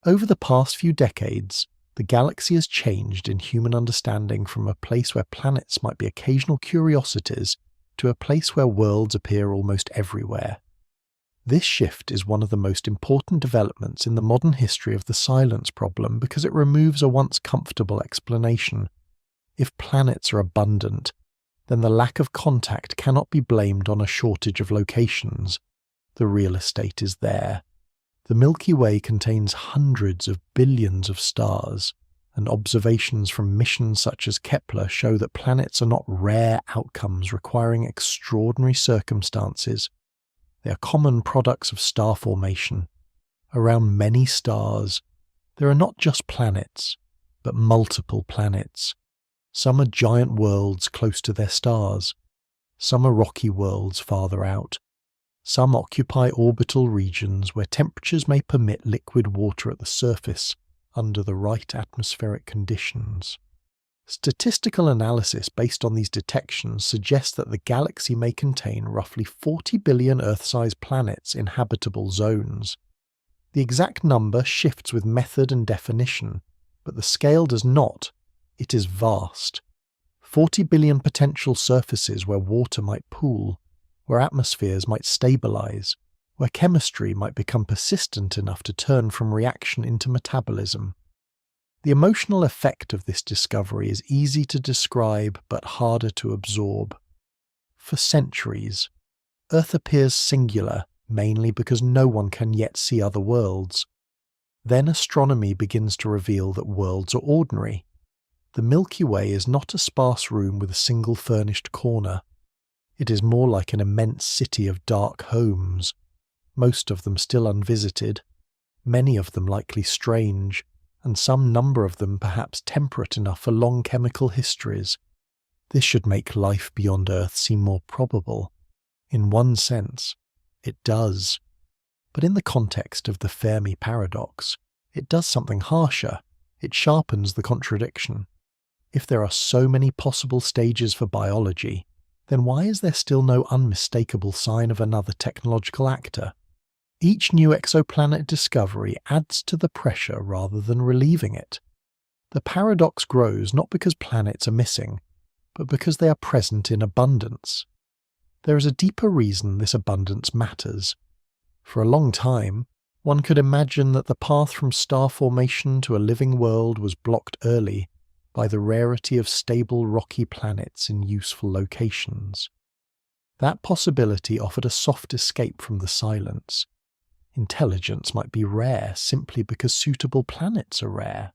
[SPEAKER 1] Over the past few decades, the galaxy has changed in human understanding from a place where planets might be occasional curiosities to a place where worlds appear almost everywhere. This shift is one of the most important developments in the modern history of the silence problem because it removes a once comfortable explanation. If planets are abundant, then the lack of contact cannot be blamed on a shortage of locations. The real estate is there. The Milky Way contains hundreds of billions of stars, and observations from missions such as Kepler show that planets are not rare outcomes requiring extraordinary circumstances. They are common products of star formation. Around many stars, there are not just planets, but multiple planets. Some are giant worlds close to their stars. Some are rocky worlds farther out. Some occupy orbital regions where temperatures may permit liquid water at the surface under the right atmospheric conditions. Statistical analysis based on these detections suggests that the galaxy may contain roughly 40 billion Earth-sized planets in habitable zones. The exact number shifts with method and definition, but the scale does not. It is vast. 40 billion potential surfaces where water might pool, where atmospheres might stabilize, where chemistry might become persistent enough to turn from reaction into metabolism. The emotional effect of this discovery is easy to describe but harder to absorb. For centuries, Earth appears singular, mainly because no one can yet see other worlds. Then astronomy begins to reveal that worlds are ordinary. The Milky Way is not a sparse room with a single furnished corner. It is more like an immense city of dark homes, most of them still unvisited, many of them likely strange, and some number of them perhaps temperate enough for long chemical histories. This should make life beyond Earth seem more probable. In one sense, it does. But in the context of the Fermi Paradox, it does something harsher. It sharpens the contradiction. If there are so many possible stages for biology, then why is there still no unmistakable sign of another technological actor? Each new exoplanet discovery adds to the pressure rather than relieving it. The paradox grows not because planets are missing, but because they are present in abundance. There is a deeper reason this abundance matters. For a long time, one could imagine that the path from star formation to a living world was blocked early by the rarity of stable rocky planets in useful locations. That possibility offered a soft escape from the silence. Intelligence might be rare simply because suitable planets are rare.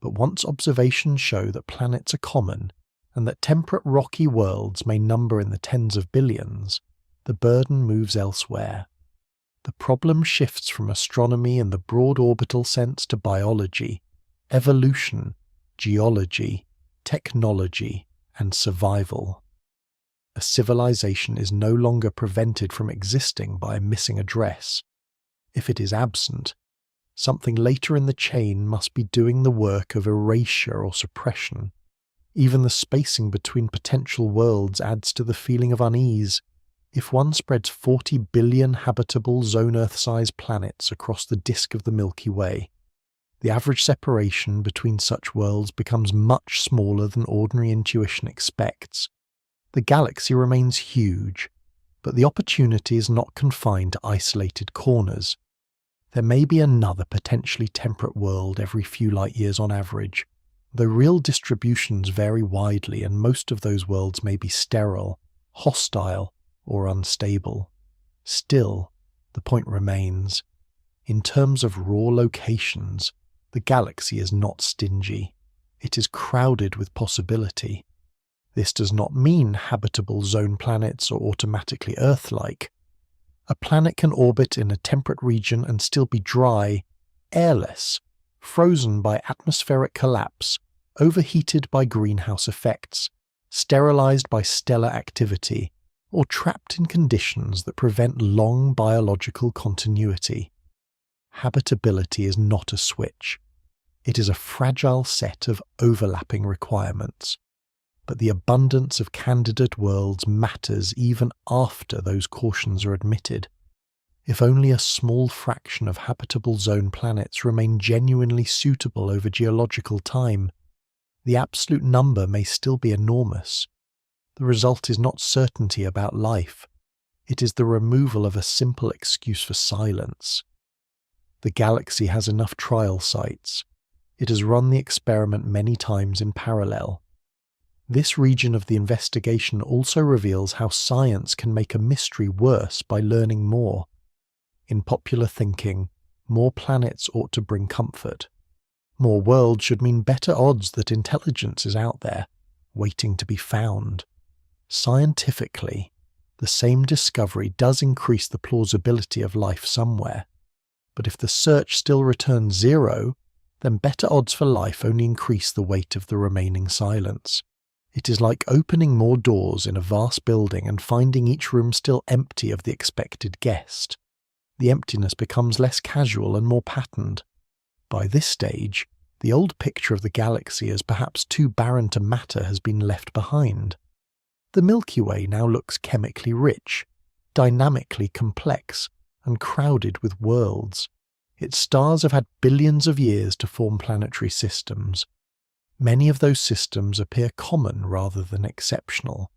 [SPEAKER 1] But once observations show that planets are common, and that temperate rocky worlds may number in the tens of billions, the burden moves elsewhere. The problem shifts from astronomy in the broad orbital sense to biology, evolution, geology, technology, and survival. A civilization is no longer prevented from existing by a missing address. If it is absent, something later in the chain must be doing the work of erasure or suppression. Even the spacing between potential worlds adds to the feeling of unease. If one spreads 40 billion habitable zone Earth-sized planets across the disk of the Milky Way, the average separation between such worlds becomes much smaller than ordinary intuition expects. The galaxy remains huge, but the opportunity is not confined to isolated corners. There may be another potentially temperate world every few light years on average, though real distributions vary widely and most of those worlds may be sterile, hostile, or unstable. Still, the point remains. In terms of raw locations, the galaxy is not stingy. It is crowded with possibility. This does not mean habitable zone planets are automatically Earth-like. A planet can orbit in a temperate region and still be dry, airless, frozen by atmospheric collapse, overheated by greenhouse effects, sterilized by stellar activity, or trapped in conditions that prevent long biological continuity. Habitability is not a switch. It is a fragile set of overlapping requirements. But the abundance of candidate worlds matters even after those cautions are admitted. If only a small fraction of habitable zone planets remain genuinely suitable over geological time, the absolute number may still be enormous. The result is not certainty about life. It is the removal of a simple excuse for silence. The galaxy has enough trial sites. It has run the experiment many times in parallel. This region of the investigation also reveals how science can make a mystery worse by learning more. In popular thinking, more planets ought to bring comfort. More worlds should mean better odds that intelligence is out there, waiting to be found. Scientifically, the same discovery does increase the plausibility of life somewhere. But if the search still returns zero, then better odds for life only increase the weight of the remaining silence. It is like opening more doors in a vast building and finding each room still empty of the expected guest. The emptiness becomes less casual and more patterned. By this stage, the old picture of the galaxy as perhaps too barren to matter has been left behind. The Milky Way now looks chemically rich, dynamically complex, and crowded with worlds. Its stars have had billions of years to form planetary systems. Many of those systems appear common rather than exceptional.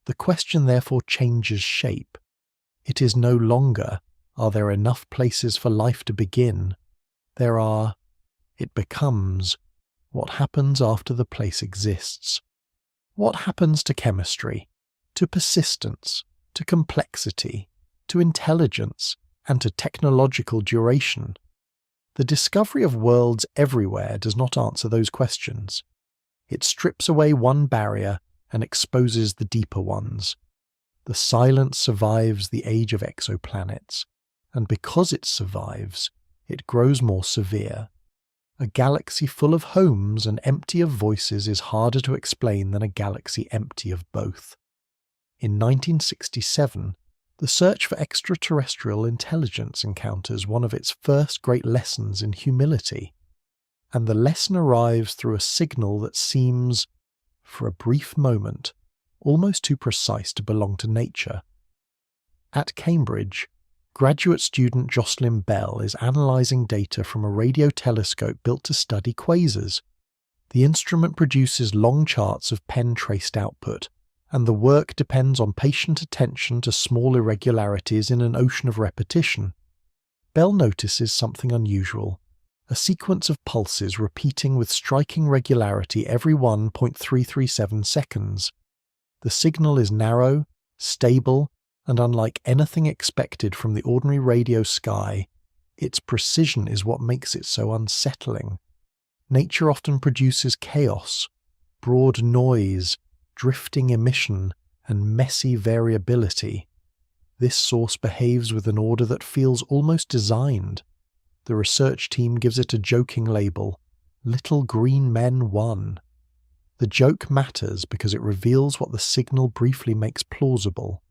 [SPEAKER 1] The question therefore changes shape. It is no longer, are there enough places for life to begin? It becomes, what happens after the place exists? What happens to chemistry, to persistence, to complexity, to intelligence, and to technological duration? The discovery of worlds everywhere does not answer those questions. It strips away one barrier and exposes the deeper ones. The silence survives the age of exoplanets, and because it survives, it grows more severe. A galaxy full of homes and empty of voices is harder to explain than a galaxy empty of both. In 1967, the search for extraterrestrial intelligence encounters one of its first great lessons in humility. and the lesson arrives through a signal that seems, for a brief moment, almost too precise to belong to nature. At Cambridge, graduate student Jocelyn Bell is analysing data from a radio telescope built to study quasars. The instrument produces long charts of pen-traced output, and the work depends on patient attention to small irregularities in an ocean of repetition. Bell notices something unusual, a sequence of pulses repeating with striking regularity every 1.337 seconds. The signal is narrow, stable, and unlike anything expected from the ordinary radio sky, its precision is what makes it so unsettling. Nature often produces chaos, broad noise, drifting emission, and messy variability. This source behaves with an order that feels almost designed. The research team gives it a joking label, "Little Green Men 1." The joke matters because it reveals what the signal briefly makes plausible.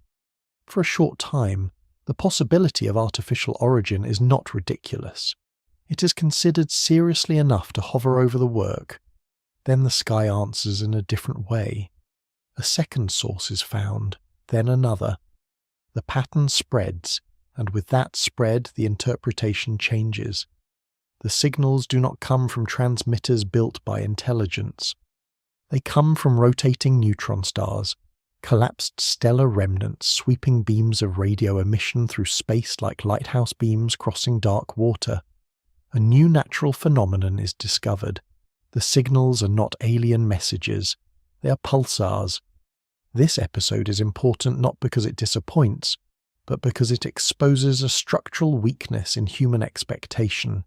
[SPEAKER 1] For a short time, the possibility of artificial origin is not ridiculous. It is considered seriously enough to hover over the work. Then the sky answers in a different way. A second source is found, then another. The pattern spreads, and with that spread the interpretation changes. The signals do not come from transmitters built by intelligence. They come from rotating neutron stars, collapsed stellar remnants sweeping beams of radio emission through space like lighthouse beams crossing dark water. A new natural phenomenon is discovered. The signals are not alien messages, they are pulsars. This episode is important not because it disappoints, but because it exposes a structural weakness in human expectation.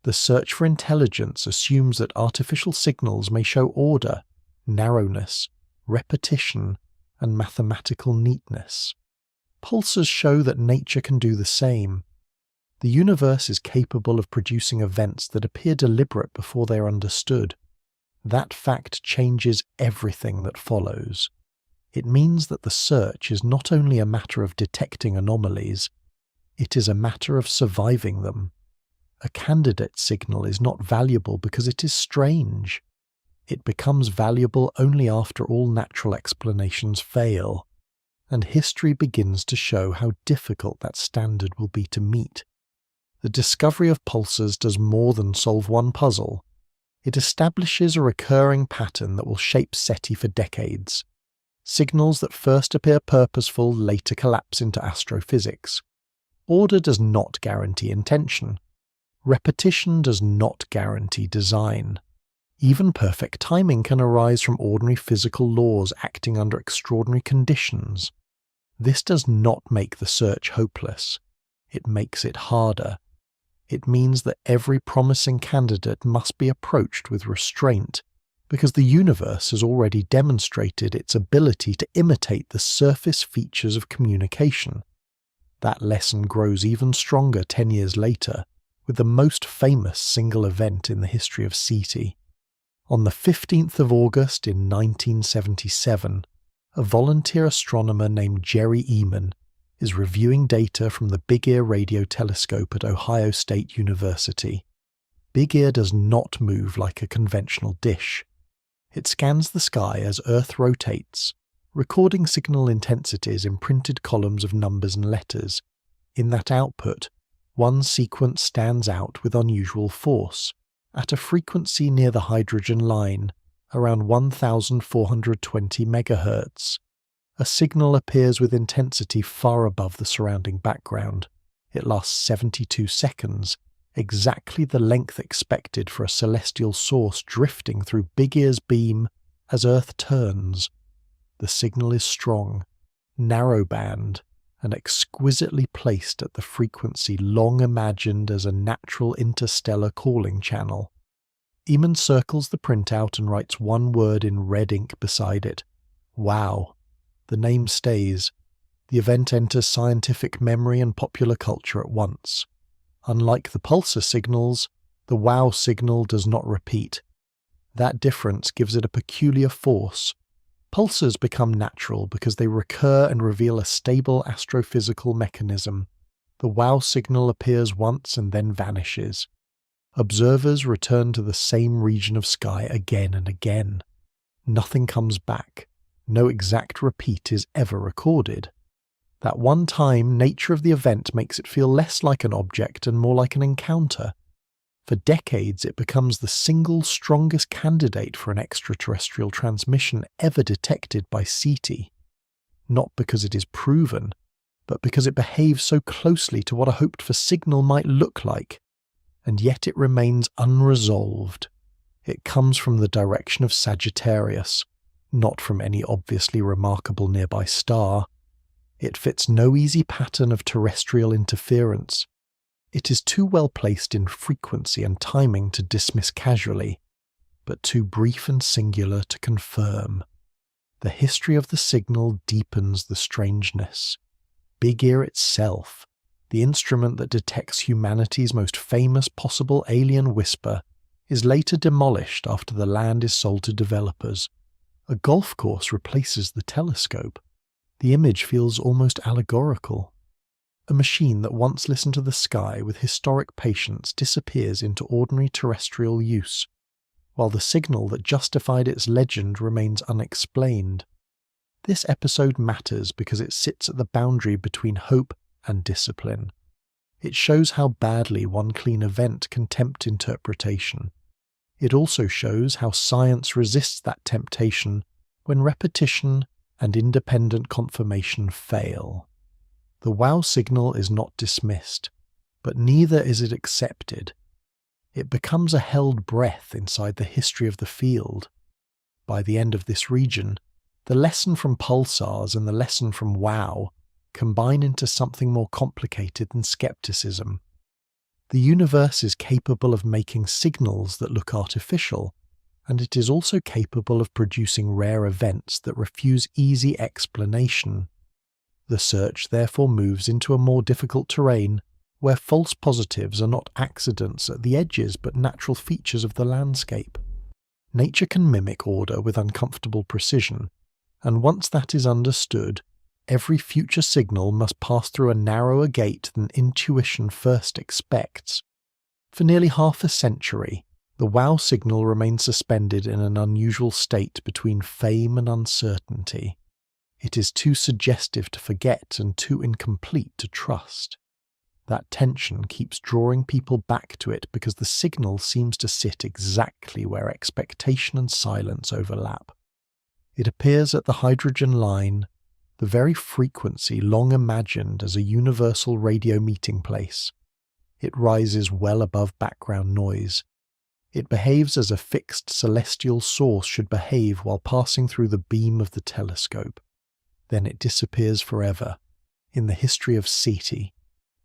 [SPEAKER 1] The search for intelligence assumes that artificial signals may show order, narrowness, repetition, and mathematical neatness. Pulsars show that nature can do the same. The universe is capable of producing events that appear deliberate before they are understood. That fact changes everything that follows. It means that the search is not only a matter of detecting anomalies, it is a matter of surviving them. A candidate signal is not valuable because it is strange. It becomes valuable only after all natural explanations fail, and history begins to show how difficult that standard will be to meet. The discovery of pulsars does more than solve one puzzle. It establishes a recurring pattern that will shape SETI for decades. Signals that first appear purposeful later collapse into astrophysics. Order does not guarantee intention. Repetition does not guarantee design. Even perfect timing can arise from ordinary physical laws acting under extraordinary conditions. This does not make the search hopeless. It makes it harder. It means that every promising candidate must be approached with restraint, because the universe has already demonstrated its ability to imitate the surface features of communication. That lesson grows even stronger 10 years later, with the most famous single event in the history of SETI. On the 15th of August in 1977, a volunteer astronomer named Jerry Eman is reviewing data from the Big Ear radio telescope at Ohio State University. Big Ear does not move like a conventional dish. It scans the sky as Earth rotates, recording signal intensities in printed columns of numbers and letters. In that output, one sequence stands out with unusual force, at a frequency near the hydrogen line, around 1420 MHz. A signal appears with intensity far above the surrounding background. It lasts 72 seconds, exactly the length expected for a celestial source drifting through Big Ear's beam as Earth turns. The signal is strong, narrowband, and exquisitely placed at the frequency long imagined as a natural interstellar calling channel. Eman circles the printout and writes one word in red ink beside it. Wow. The name stays. The event enters scientific memory and popular culture at once. Unlike the pulsar signals, the wow signal does not repeat. That difference gives it a peculiar force. Pulsars become natural because they recur and reveal a stable astrophysical mechanism. The wow signal appears once and then vanishes. Observers return to the same region of sky again and again. Nothing comes back. No exact repeat is ever recorded. That one-time nature of the event makes it feel less like an object and more like an encounter. For decades, it becomes the single strongest candidate for an extraterrestrial transmission ever detected by SETI. Not because it is proven, but because it behaves so closely to what a hoped-for signal might look like. And yet it remains unresolved. It comes from the direction of Sagittarius, not from any obviously remarkable nearby star. It fits no easy pattern of terrestrial interference. It is too well placed in frequency and timing to dismiss casually, but too brief and singular to confirm. The history of the signal deepens the strangeness. Big Ear itself, the instrument that detects humanity's most famous possible alien whisper, is later demolished after the land is sold to developers. A golf course replaces the telescope. The image feels almost allegorical. A machine that once listened to the sky with historic patience disappears into ordinary terrestrial use, while the signal that justified its legend remains unexplained. This episode matters because it sits at the boundary between hope and discipline. It shows how badly one clean event can tempt interpretation. It also shows how science resists that temptation when repetition and independent confirmation fail. The wow signal is not dismissed, but neither is it accepted. It becomes a held breath inside the history of the field. By the end of this region, the lesson from pulsars and the lesson from wow combine into something more complicated than skepticism. The universe is capable of making signals that look artificial, and it is also capable of producing rare events that refuse easy explanation. The search therefore moves into a more difficult terrain, where false positives are not accidents at the edges but natural features of the landscape. Nature can mimic order with uncomfortable precision, and once that is understood, every future signal must pass through a narrower gate than intuition first expects. For nearly half a century, the wow signal remains suspended in an unusual state between fame and uncertainty. It is too suggestive to forget and too incomplete to trust. That tension keeps drawing people back to it because the signal seems to sit exactly where expectation and silence overlap. It appears at the hydrogen line, the very frequency long imagined as a universal radio meeting place. It rises well above background noise. It behaves as a fixed celestial source should behave while passing through the beam of the telescope. Then it disappears forever. In the history of SETI,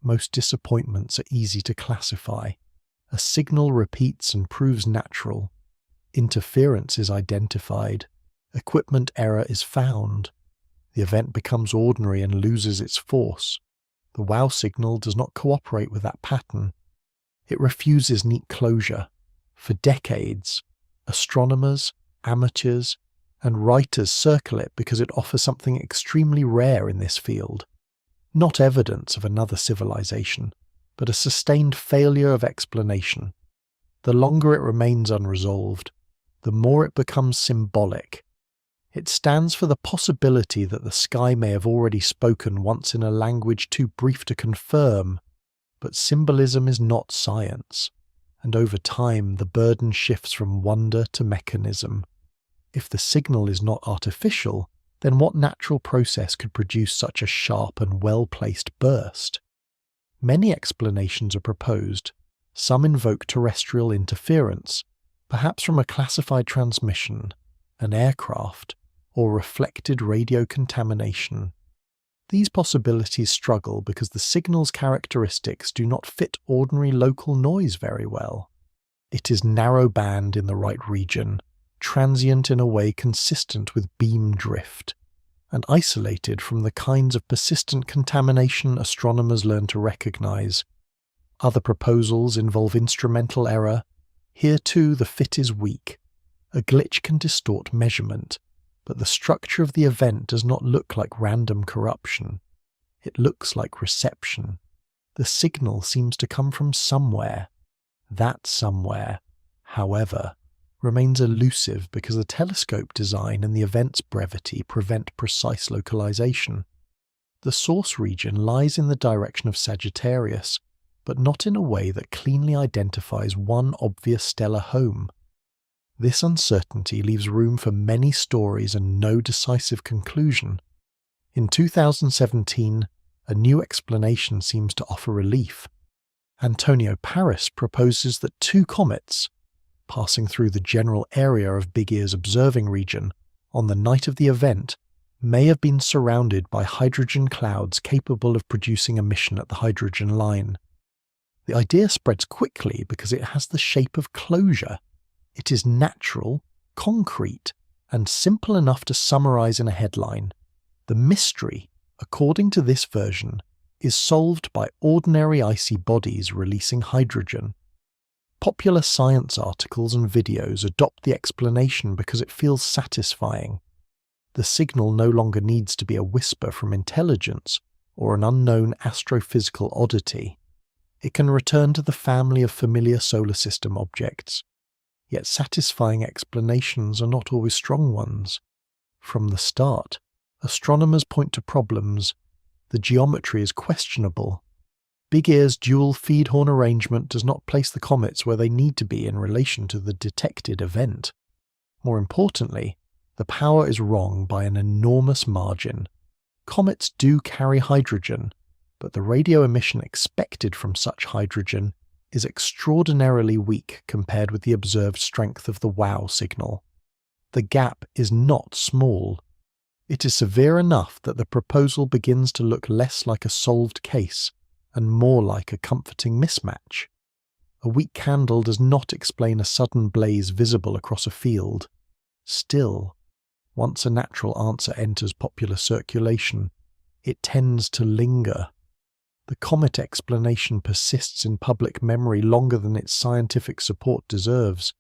[SPEAKER 1] most disappointments are easy to classify. A signal repeats and proves natural. Interference is identified. Equipment error is found. The event becomes ordinary and loses its force. The wow signal does not cooperate with that pattern. It refuses neat closure. For decades, astronomers, amateurs, and writers circle it because it offers something extremely rare in this field. Not evidence of another civilization, but a sustained failure of explanation. The longer it remains unresolved, the more it becomes symbolic. It stands for the possibility that the sky may have already spoken once in a language too brief to confirm, but symbolism is not science, and over time the burden shifts from wonder to mechanism. If the signal is not artificial, then what natural process could produce such a sharp and well-placed burst? Many explanations are proposed. Some invoke terrestrial interference, perhaps from a classified transmission, an aircraft, or reflected radio contamination. These possibilities struggle because the signal's characteristics do not fit ordinary local noise very well. It is narrow-band in the right region, transient in a way consistent with beam drift, and isolated from the kinds of persistent contamination astronomers learn to recognize. Other proposals involve instrumental error. Here too the fit is weak. A glitch can distort measurement, but the structure of the event does not look like random corruption. It looks like reception. The signal seems to come from somewhere. That somewhere, however, remains elusive because the telescope design and the event's brevity prevent precise localization. The source region lies in the direction of Sagittarius, but not in a way that cleanly identifies one obvious stellar home. This uncertainty leaves room for many stories and no decisive conclusion. In 2017, a new explanation seems to offer relief. Antonio Paris proposes that two comets, passing through the general area of Big Ear's observing region on the night of the event, may have been surrounded by hydrogen clouds capable of producing emission at the hydrogen line. The idea spreads quickly because it has the shape of closure. It is natural, concrete, and simple enough to summarize in a headline. The mystery, according to this version, is solved by ordinary icy bodies releasing hydrogen. Popular science articles and videos adopt the explanation because it feels satisfying. The signal no longer needs to be a whisper from intelligence or an unknown astrophysical oddity. It can return to the family of familiar solar system objects. Yet satisfying explanations are not always strong ones. From the start, astronomers point to problems. The geometry is questionable. Big Ear's dual feed horn arrangement does not place the comets where they need to be in relation to the detected event. More importantly, the power is wrong by an enormous margin. Comets do carry hydrogen, but the radio emission expected from such hydrogen is extraordinarily weak compared with the observed strength of the WOW signal. The gap is not small. It is severe enough that the proposal begins to look less like a solved case and more like a comforting mismatch. A weak candle does not explain a sudden blaze visible across a field. Still, once a natural answer enters popular circulation, it tends to linger. The comet explanation persists in public memory longer than its scientific support deserves.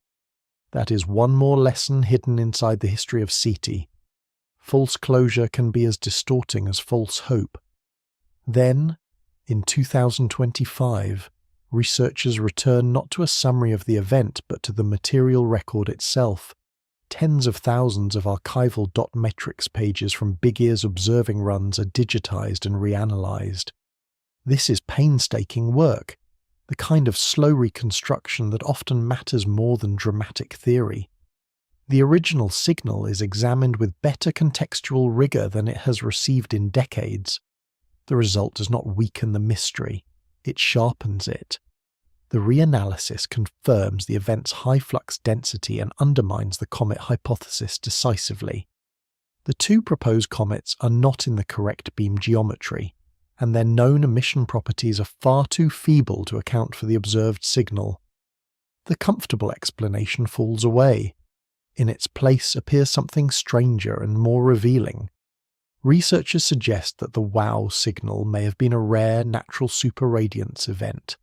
[SPEAKER 1] That is one more lesson hidden inside the history of SETI. False closure can be as distorting as false hope. Then, in 2025, researchers return not to a summary of the event but to the material record itself. Tens of thousands of archival dot metrics pages from Big Ear's observing runs are digitized and reanalyzed. This is painstaking work, the kind of slow reconstruction that often matters more than dramatic theory. The original signal is examined with better contextual rigor than it has received in decades. The result does not weaken the mystery, it sharpens it. The reanalysis confirms the event's high flux density and undermines the comet hypothesis decisively. The two proposed comets are not in the correct beam geometry, and their known emission properties are far too feeble to account for the observed signal. The comfortable explanation falls away. In its place appears something stranger and more revealing. Researchers suggest that the WOW signal may have been a rare natural superradiance event,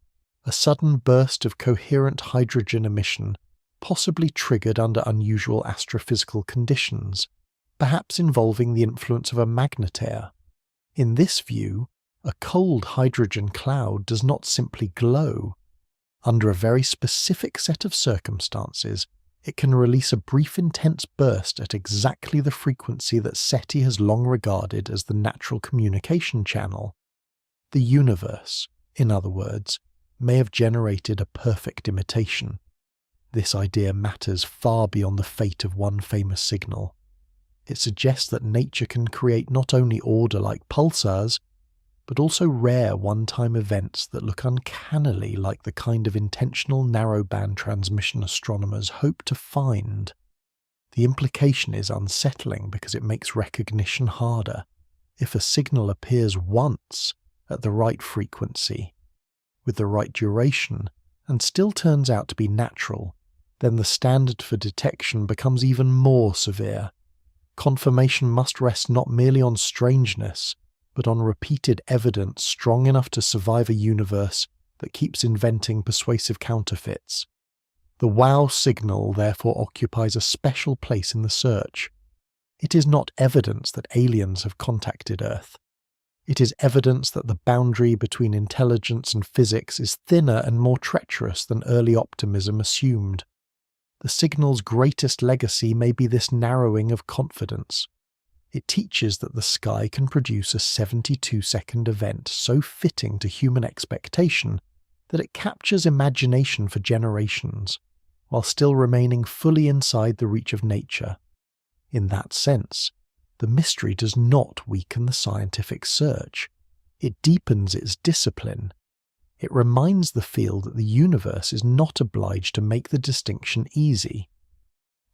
[SPEAKER 1] a sudden burst of coherent hydrogen emission, possibly triggered under unusual astrophysical conditions, perhaps involving the influence of a magnetaire. In this view, a cold hydrogen cloud does not simply glow. Under a very specific set of circumstances, it can release a brief intense burst at exactly the frequency that SETI has long regarded as the natural communication channel. The universe, in other words, may have generated a perfect imitation. This idea matters far beyond the fate of one famous signal. It suggests that nature can create not only order like pulsars, but also rare one-time events that look uncannily like the kind of intentional narrowband transmission astronomers hope to find. The implication is unsettling because it makes recognition harder. If a signal appears once at the right frequency, with the right duration, and still turns out to be natural, then the standard for detection becomes even more severe. Confirmation must rest not merely on strangeness, but on repeated evidence strong enough to survive a universe that keeps inventing persuasive counterfeits. The WOW signal therefore occupies a special place in the search. It is not evidence that aliens have contacted Earth. It is evidence that the boundary between intelligence and physics is thinner and more treacherous than early optimism assumed. The signal's greatest legacy may be this narrowing of confidence. It teaches that the sky can produce a 72-second event so fitting to human expectation that it captures imagination for generations, while still remaining fully inside the reach of nature. In that sense, the mystery does not weaken the scientific search. It deepens its discipline. It reminds the field that the universe is not obliged to make the distinction easy.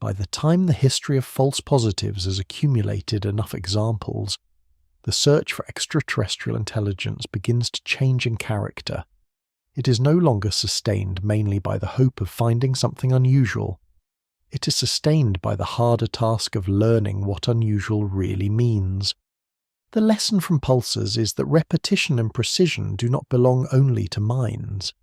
[SPEAKER 1] By the time the history of false positives has accumulated enough examples, the search for extraterrestrial intelligence begins to change in character. It is no longer sustained mainly by the hope of finding something unusual. It is sustained by the harder task of learning what unusual really means. The lesson from pulsars is that repetition and precision do not belong only to minds.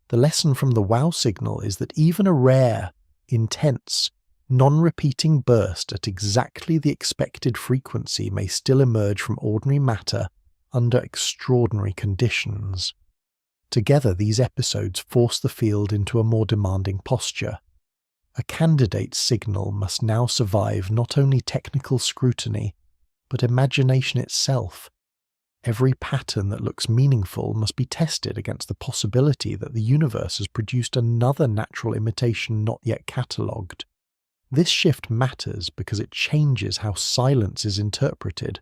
[SPEAKER 1] The lesson from the wow signal is that even a rare, intense, non-repeating burst at exactly the expected frequency may still emerge from ordinary matter under extraordinary conditions. Together, these episodes force the field into a more demanding posture. A candidate's signal must now survive not only technical scrutiny, but imagination itself. Every pattern that looks meaningful must be tested against the possibility that the universe has produced another natural imitation not yet catalogued. This shift matters because it changes how silence is interpreted.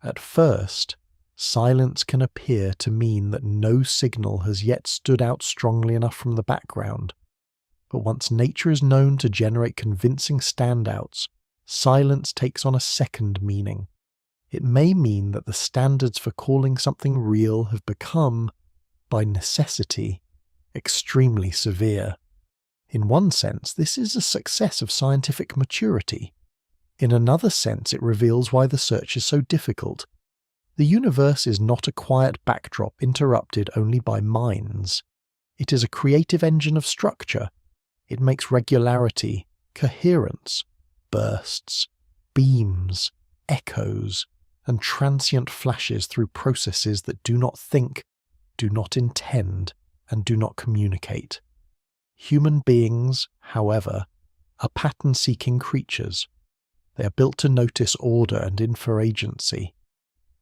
[SPEAKER 1] At first, silence can appear to mean that no signal has yet stood out strongly enough from the background. But once nature is known to generate convincing standouts, silence takes on a second meaning. It may mean that the standards for calling something real have become, by necessity, extremely severe. In one sense, this is a success of scientific maturity. In another sense, it reveals why the search is so difficult. The universe is not a quiet backdrop interrupted only by minds. It is a creative engine of structure. It makes regularity, coherence, bursts, beams, echoes, and transient flashes through processes that do not think, do not intend, and do not communicate. Human beings, however, are pattern-seeking creatures. They are built to notice order and inferagency.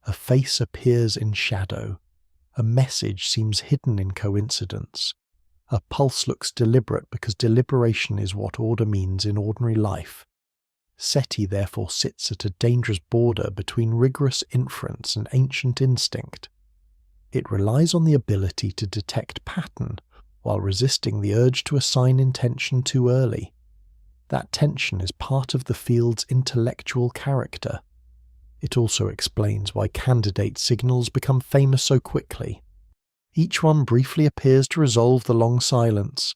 [SPEAKER 1] A face appears in shadow. A message seems hidden in coincidence. A pulse looks deliberate because deliberation is what order means in ordinary life. SETI therefore sits at a dangerous border between rigorous inference and ancient instinct. It relies on the ability to detect pattern while resisting the urge to assign intention too early. That tension is part of the field's intellectual character. It also explains why candidate signals become famous so quickly. Each one briefly appears to resolve the long silence,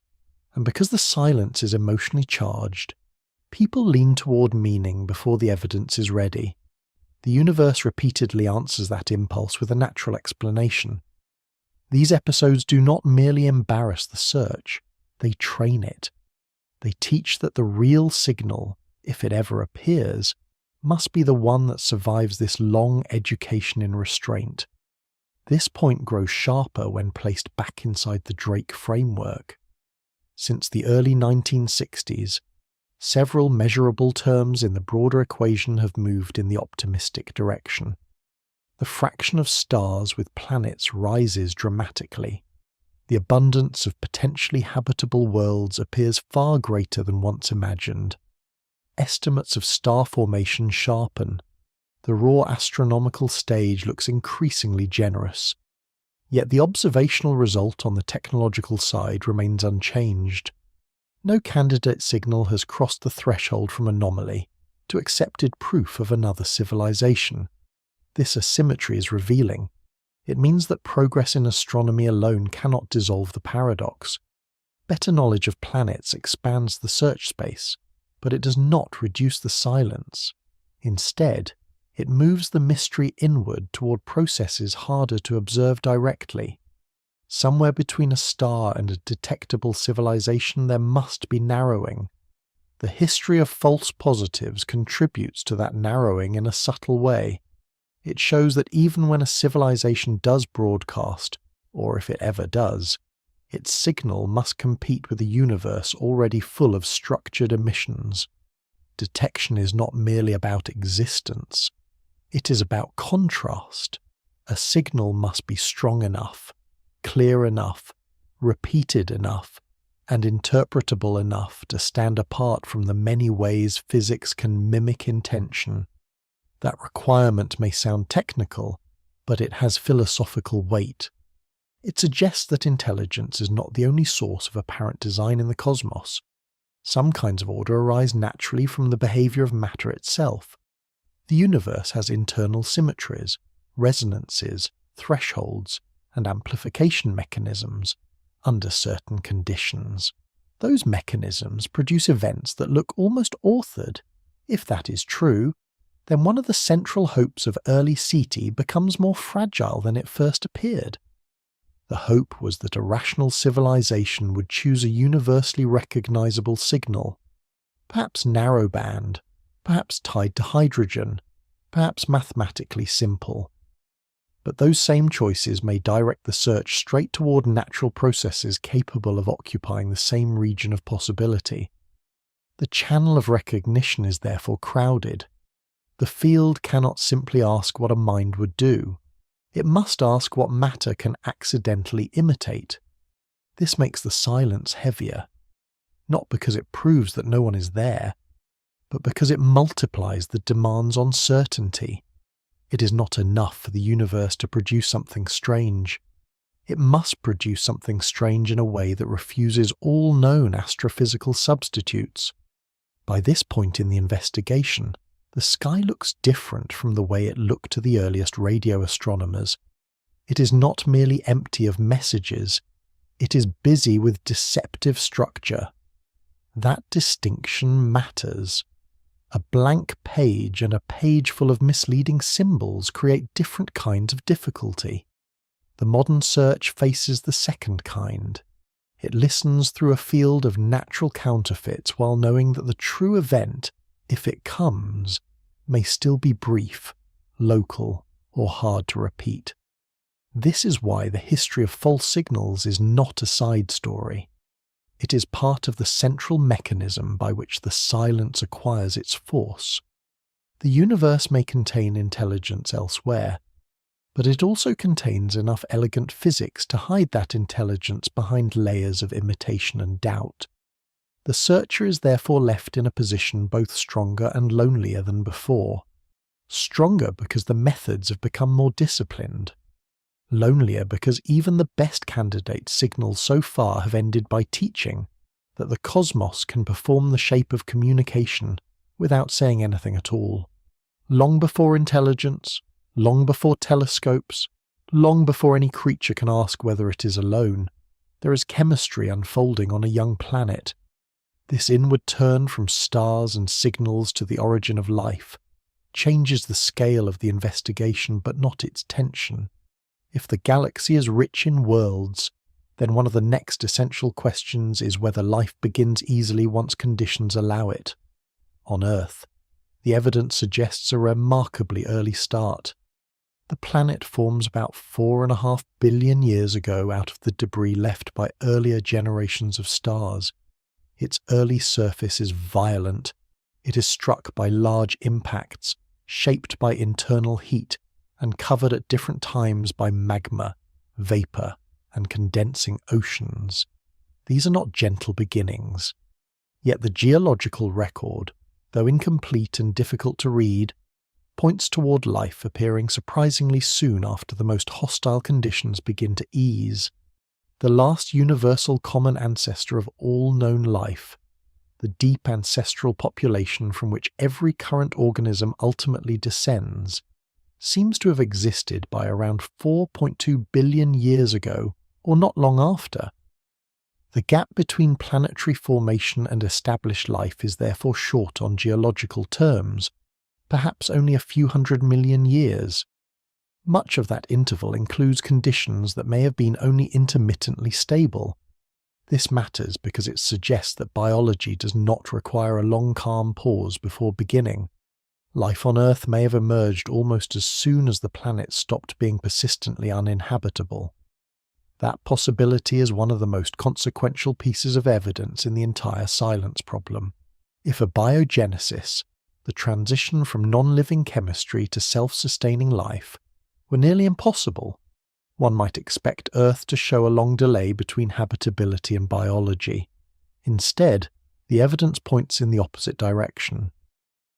[SPEAKER 1] and because the silence is emotionally charged, people lean toward meaning before the evidence is ready. The universe repeatedly answers that impulse with a natural explanation. These episodes do not merely embarrass the search, they train it. They teach that the real signal, if it ever appears, must be the one that survives this long education in restraint. This point grows sharper when placed back inside the Drake framework. Since the early 1960s, several measurable terms in the broader equation have moved in the optimistic direction. The fraction of stars with planets rises dramatically. The abundance of potentially habitable worlds appears far greater than once imagined. Estimates of star formation sharpen. The raw astronomical stage looks increasingly generous. Yet the observational result on the technological side remains unchanged. No candidate signal has crossed the threshold from anomaly to accepted proof of another civilization. This asymmetry is revealing. It means that progress in astronomy alone cannot dissolve the paradox. Better knowledge of planets expands the search space, but it does not reduce the silence. Instead, it moves the mystery inward toward processes harder to observe directly. Somewhere between a star and a detectable civilization there must be narrowing. The history of false positives contributes to that narrowing in a subtle way. It shows that even when a civilization does broadcast, or if it ever does, its signal must compete with a universe already full of structured emissions. Detection is not merely about existence, it is about contrast. A signal must be strong enough, clear enough, repeated enough, and interpretable enough to stand apart from the many ways physics can mimic intention. That requirement may sound technical, but it has philosophical weight. It suggests that intelligence is not the only source of apparent design in the cosmos. Some kinds of order arise naturally from the behavior of matter itself. The universe has internal symmetries, resonances, thresholds, and amplification mechanisms under certain conditions. Those mechanisms produce events that look almost authored. If that is true, then one of the central hopes of early SETI becomes more fragile than it first appeared. The hope was that a rational civilization would choose a universally recognizable signal, perhaps narrowband, perhaps tied to hydrogen, perhaps mathematically simple. But those same choices may direct the search straight toward natural processes capable of occupying the same region of possibility. The channel of recognition is therefore crowded. The field cannot simply ask what a mind would do. It must ask what matter can accidentally imitate. This makes the silence heavier, not because it proves that no one is there, but because it multiplies the demands on certainty. It is not enough for the universe to produce something strange. It must produce something strange in a way that refuses all known astrophysical substitutes. By this point in the investigation, the sky looks different from the way it looked to the earliest radio astronomers. It is not merely empty of messages, it is busy with deceptive structure. That distinction matters. A blank page and a page full of misleading symbols create different kinds of difficulty. The modern search faces the second kind. It listens through a field of natural counterfeits while knowing that the true event, if it comes, may still be brief, local, or hard to repeat. This is why the history of false signals is not a side story. It is part of the central mechanism by which the silence acquires its force. The universe may contain intelligence elsewhere, but it also contains enough elegant physics to hide that intelligence behind layers of imitation and doubt. The searcher is therefore left in a position both stronger and lonelier than before. Stronger because the methods have become more disciplined. Lonelier because even the best candidate signals so far have ended by teaching that the cosmos can perform the shape of communication without saying anything at all. Long before intelligence, long before telescopes, long before any creature can ask whether it is alone, there is chemistry unfolding on a young planet. This inward turn from stars and signals to the origin of life changes the scale of the investigation but not its tension. If the galaxy is rich in worlds, then one of the next essential questions is whether life begins easily once conditions allow it. On Earth, the evidence suggests a remarkably early start. The planet forms about 4.5 billion years ago out of the debris left by earlier generations of stars. Its early surface is violent. It is struck by large impacts, shaped by internal heat, and covered at different times by magma, vapour, and condensing oceans. These are not gentle beginnings. Yet the geological record, though incomplete and difficult to read, points toward life appearing surprisingly soon after the most hostile conditions begin to ease. The last universal common ancestor of all known life, the deep ancestral population from which every current organism ultimately descends, seems to have existed by around 4.2 billion years ago, or not long after. The gap between planetary formation and established life is therefore short on geological terms, perhaps only a few 100 million years. Much of that interval includes conditions that may have been only intermittently stable. This matters because it suggests that biology does not require a long calm pause before beginning. Life on Earth may have emerged almost as soon as the planet stopped being persistently uninhabitable. That possibility is one of the most consequential pieces of evidence in the entire silence problem. If abiogenesis, the transition from non-living chemistry to self-sustaining life, were nearly impossible, one might expect Earth to show a long delay between habitability and biology. Instead, the evidence points in the opposite direction.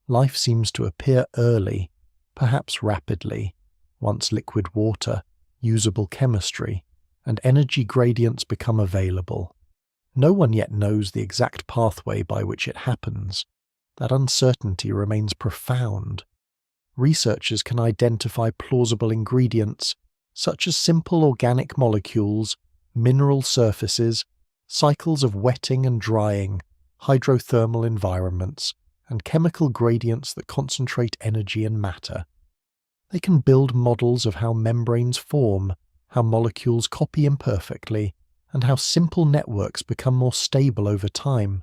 [SPEAKER 1] Life seems to appear early, perhaps rapidly, once liquid water, usable chemistry, and energy gradients become available. No one yet knows the exact pathway by which it happens. That uncertainty remains profound. Researchers can identify plausible ingredients, such as simple organic molecules, mineral surfaces, cycles of wetting and drying, hydrothermal environments, and chemical gradients that concentrate energy and matter. They can build models of how membranes form, how molecules copy imperfectly, and how simple networks become more stable over time.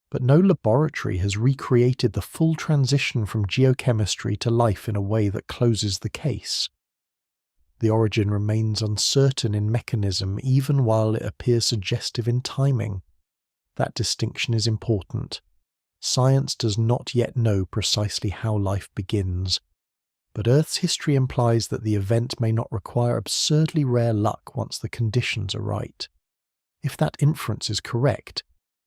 [SPEAKER 1] But no laboratory has recreated the full transition from geochemistry to life in a way that closes the case. The origin remains uncertain in mechanism even while it appears suggestive in timing. That distinction is important. Science does not yet know precisely how life begins, but Earth's history implies that the event may not require absurdly rare luck once the conditions are right. If that inference is correct,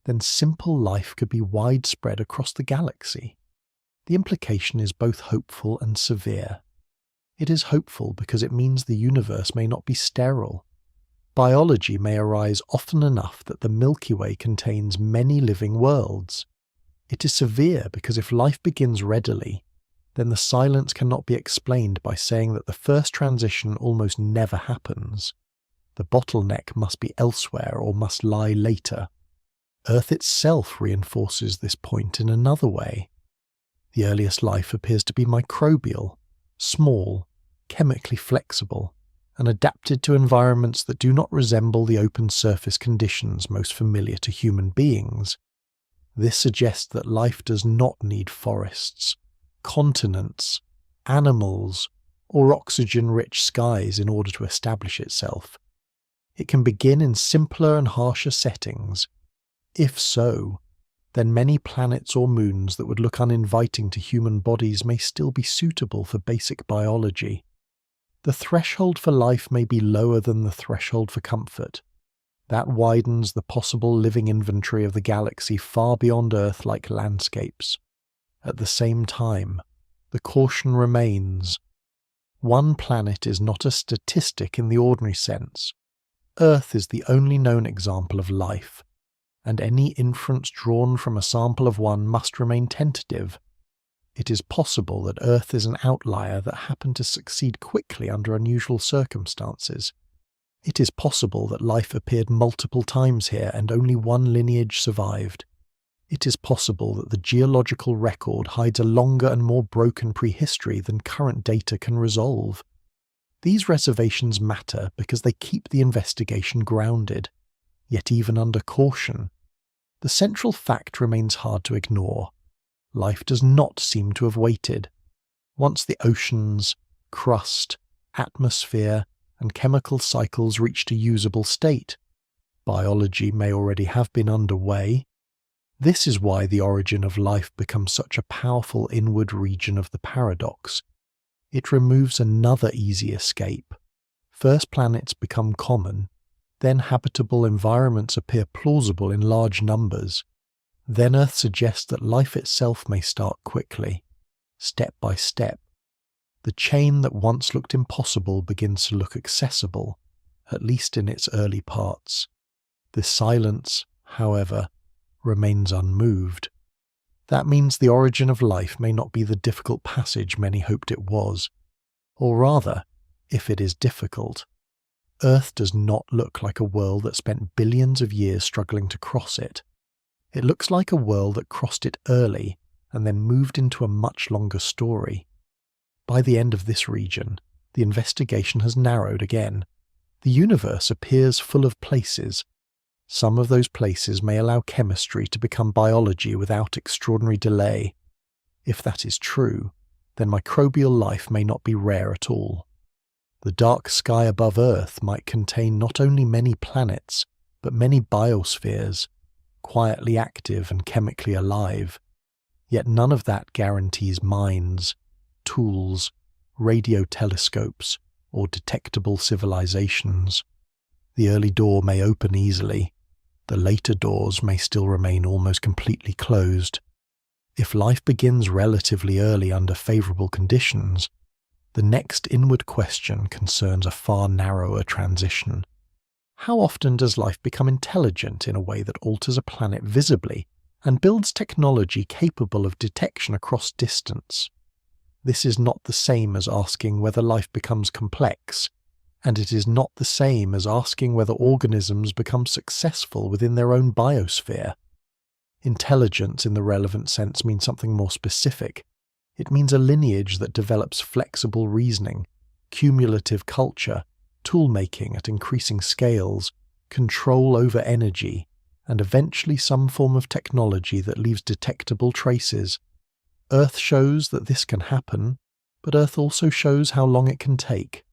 [SPEAKER 1] then simple life could be widespread across the galaxy. The implication is both hopeful and severe. It is hopeful because it means the universe may not be sterile. Biology may arise often enough that the Milky Way contains many living worlds. It is severe because if life begins readily, then the silence cannot be explained by saying that the first transition almost never happens. The bottleneck must be elsewhere or must lie later. Earth itself reinforces this point in another way. The earliest life appears to be microbial, small, chemically flexible, and adapted to environments that do not resemble the open surface conditions most familiar to human beings. This suggests that life does not need forests, continents, animals, or oxygen-rich skies in order to establish itself. It can begin in simpler and harsher settings. If so, then many planets or moons that would look uninviting to human bodies may still be suitable for basic biology. The threshold for life may be lower than the threshold for comfort. That widens the possible living inventory of the galaxy far beyond Earth-like landscapes. At the same time, the caution remains. One planet is not a statistic in the ordinary sense. Earth is the only known example of life, and any inference drawn from a sample of one must remain tentative. It is possible that Earth is an outlier that happened to succeed quickly under unusual circumstances. It is possible that life appeared multiple times here and only one lineage survived. It is possible that the geological record hides a longer and more broken prehistory than current data can resolve. These reservations matter because they keep the investigation grounded. Yet even under caution, the central fact remains hard to ignore. Life does not seem to have waited. Once the oceans, crust, atmosphere, and chemical cycles reached a usable state, biology may already have been underway. This is why the origin of life becomes such a powerful inward region of the paradox. It removes another easy escape. First planets become common, then habitable environments appear plausible in large numbers. Then Earth suggests that life itself may start quickly, step by step. The chain that once looked impossible begins to look accessible, at least in its early parts. The silence, however, remains unmoved. That means the origin of life may not be the difficult passage many hoped it was. Or rather, if it is difficult, Earth does not look like a world that spent billions of years struggling to cross it. It looks like a world that crossed it early and then moved into a much longer story. By the end of this region, the investigation has narrowed again. The universe appears full of places. Some of those places may allow chemistry to become biology without extraordinary delay. If that is true, then microbial life may not be rare at all. The dark sky above Earth might contain not only many planets, but many biospheres, quietly active and chemically alive. Yet none of that guarantees minds, tools, radio telescopes, or detectable civilizations. The early door may open easily. The later doors may still remain almost completely closed. If life begins relatively early under favorable conditions, the next inward question concerns a far narrower transition. How often does life become intelligent in a way that alters a planet visibly and builds technology capable of detection across distance? This is not the same as asking whether life becomes complex, and it is not the same as asking whether organisms become successful within their own biosphere. Intelligence in the relevant sense means something more specific. It means a lineage that develops flexible reasoning, cumulative culture, tool-making at increasing scales, control over energy, and eventually some form of technology that leaves detectable traces. Earth shows that this can happen, but Earth also shows how long it can take.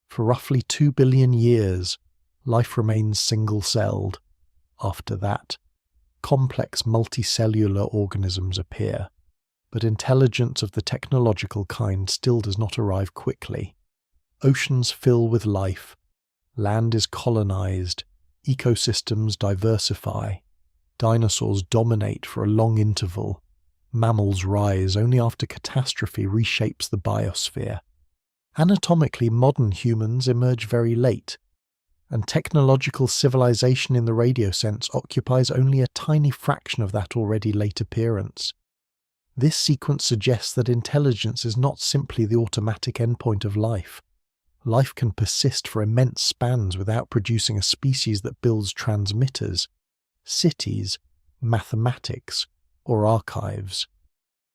[SPEAKER 1] For roughly 2 billion years, life remains single-celled. After that, complex multicellular organisms appear, but intelligence of the technological kind still does not arrive quickly. Oceans fill with life, land is colonized, ecosystems diversify, dinosaurs dominate for a long interval, mammals rise only after catastrophe reshapes the biosphere. Anatomically, modern humans emerge very late, and technological civilization in the radio sense occupies only a tiny fraction of that already late appearance. This sequence suggests that intelligence is not simply the automatic endpoint of life. Life can persist for immense spans without producing a species that builds transmitters, cities, mathematics, or archives.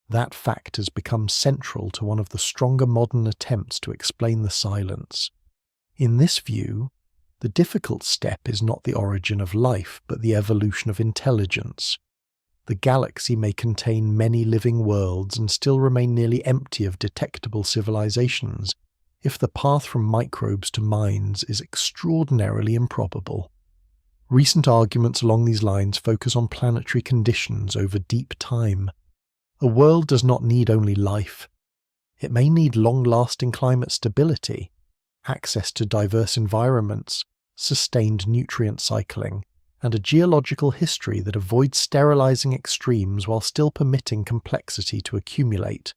[SPEAKER 1] That fact has become central to one of the stronger modern attempts to explain the silence. In this view, the difficult step is not the origin of life, but the evolution of intelligence. The galaxy may contain many living worlds and still remain nearly empty of detectable civilizations, if the path from microbes to minds is extraordinarily improbable. Recent arguments along these lines focus on planetary conditions over deep time. A world does not need only life. It may need long-lasting climate stability, access to diverse environments, sustained nutrient cycling, and a geological history that avoids sterilizing extremes while still permitting complexity to accumulate.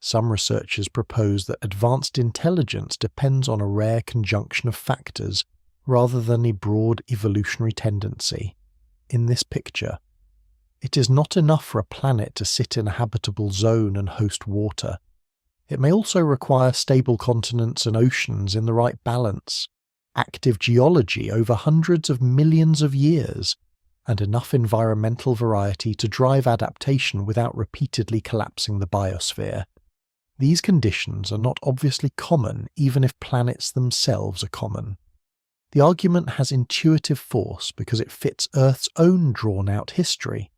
[SPEAKER 1] Some researchers propose that advanced intelligence depends on a rare conjunction of factors rather than a broad evolutionary tendency. In this picture, it is not enough for a planet to sit in a habitable zone and host water. It may also require stable continents and oceans in the right balance, active geology over hundreds of millions of years, and enough environmental variety to drive adaptation without repeatedly collapsing the biosphere. These conditions are not obviously common even if planets themselves are common. The argument has intuitive force because it fits Earth's own drawn-out history.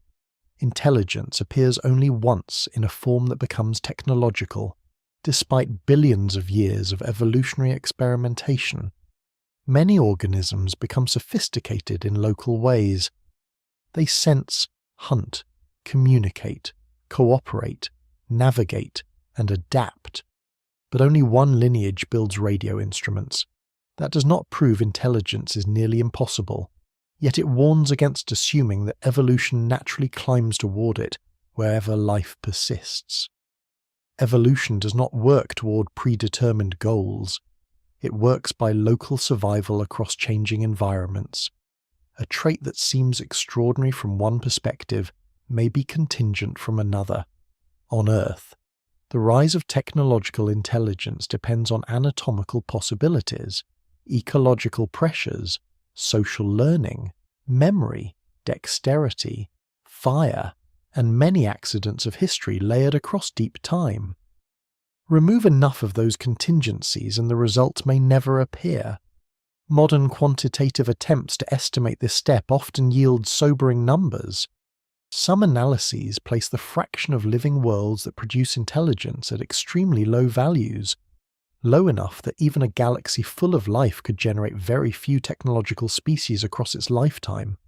[SPEAKER 1] Intelligence appears only once in a form that becomes technological, despite billions of years of evolutionary experimentation. Many organisms become sophisticated in local ways. They sense, hunt, communicate, cooperate, navigate, and adapt. But only one lineage builds radio instruments. That does not prove intelligence is nearly impossible, yet it warns against assuming that evolution naturally climbs toward it wherever life persists. Evolution does not work toward predetermined goals. It works by local survival across changing environments. A trait that seems extraordinary from one perspective may be contingent from another. On Earth, the rise of technological intelligence depends on anatomical possibilities, ecological pressures, social learning, memory, dexterity, fire, and many accidents of history layered across deep time. Remove enough of those contingencies and the result may never appear. Modern quantitative attempts to estimate this step often yield sobering numbers. Some analyses place the fraction of living worlds that produce intelligence at extremely low values, low enough that even a galaxy full of life could generate very few technological species across its lifetime.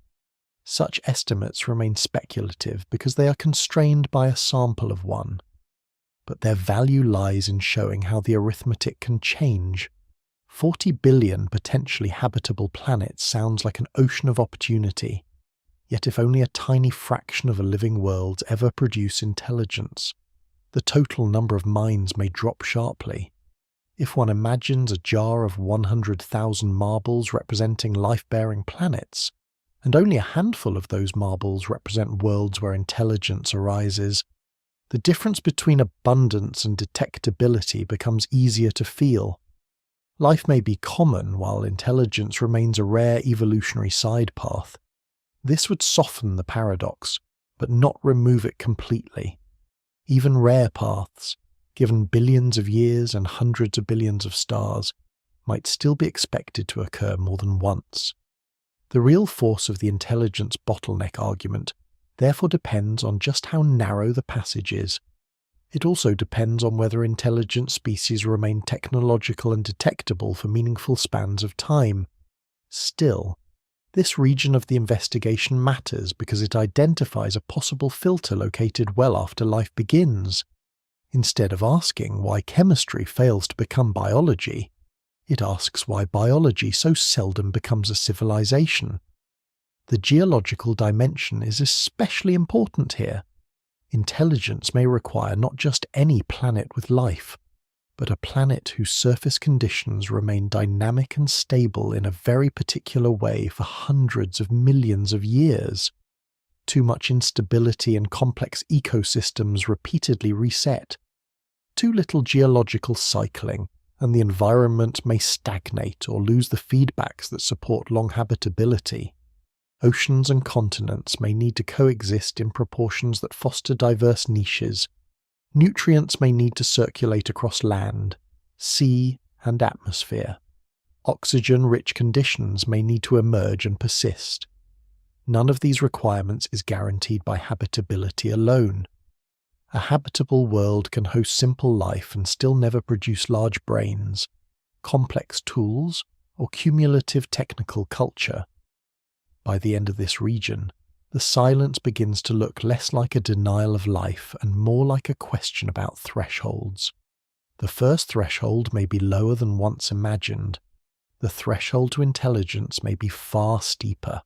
[SPEAKER 1] Such estimates remain speculative because they are constrained by a sample of one. But their value lies in showing how the arithmetic can change. 40 billion potentially habitable planets sounds like an ocean of opportunity, yet if only a tiny fraction of a living world ever produce intelligence, the total number of minds may drop sharply. If one imagines a jar of 100,000 marbles representing life-bearing planets, and only a handful of those marbles represent worlds where intelligence arises, the difference between abundance and detectability becomes easier to feel. Life may be common while intelligence remains a rare evolutionary side path. This would soften the paradox, but not remove it completely. Even rare paths, given billions of years and hundreds of billions of stars, might still be expected to occur more than once. The real force of the intelligence bottleneck argument therefore depends on just how narrow the passage is. It also depends on whether intelligent species remain technological and detectable for meaningful spans of time. Still, this region of the investigation matters because it identifies a possible filter located well after life begins. Instead of asking why chemistry fails to become biology, it asks why biology so seldom becomes a civilization. The geological dimension is especially important here. Intelligence may require not just any planet with life, but a planet whose surface conditions remain dynamic and stable in a very particular way for hundreds of millions of years. Too much instability and complex ecosystems repeatedly reset. Too little geological cycling, and the environment may stagnate or lose the feedbacks that support long habitability. Oceans and continents may need to coexist in proportions that foster diverse niches. Nutrients may need to circulate across land, sea, and atmosphere. Oxygen-rich conditions may need to emerge and persist. None of these requirements is guaranteed by habitability alone. A habitable world can host simple life and still never produce large brains, complex tools, or cumulative technical culture. By the end of this region, the silence begins to look less like a denial of life and more like a question about thresholds. The first threshold may be lower than once imagined. The threshold to intelligence may be far steeper.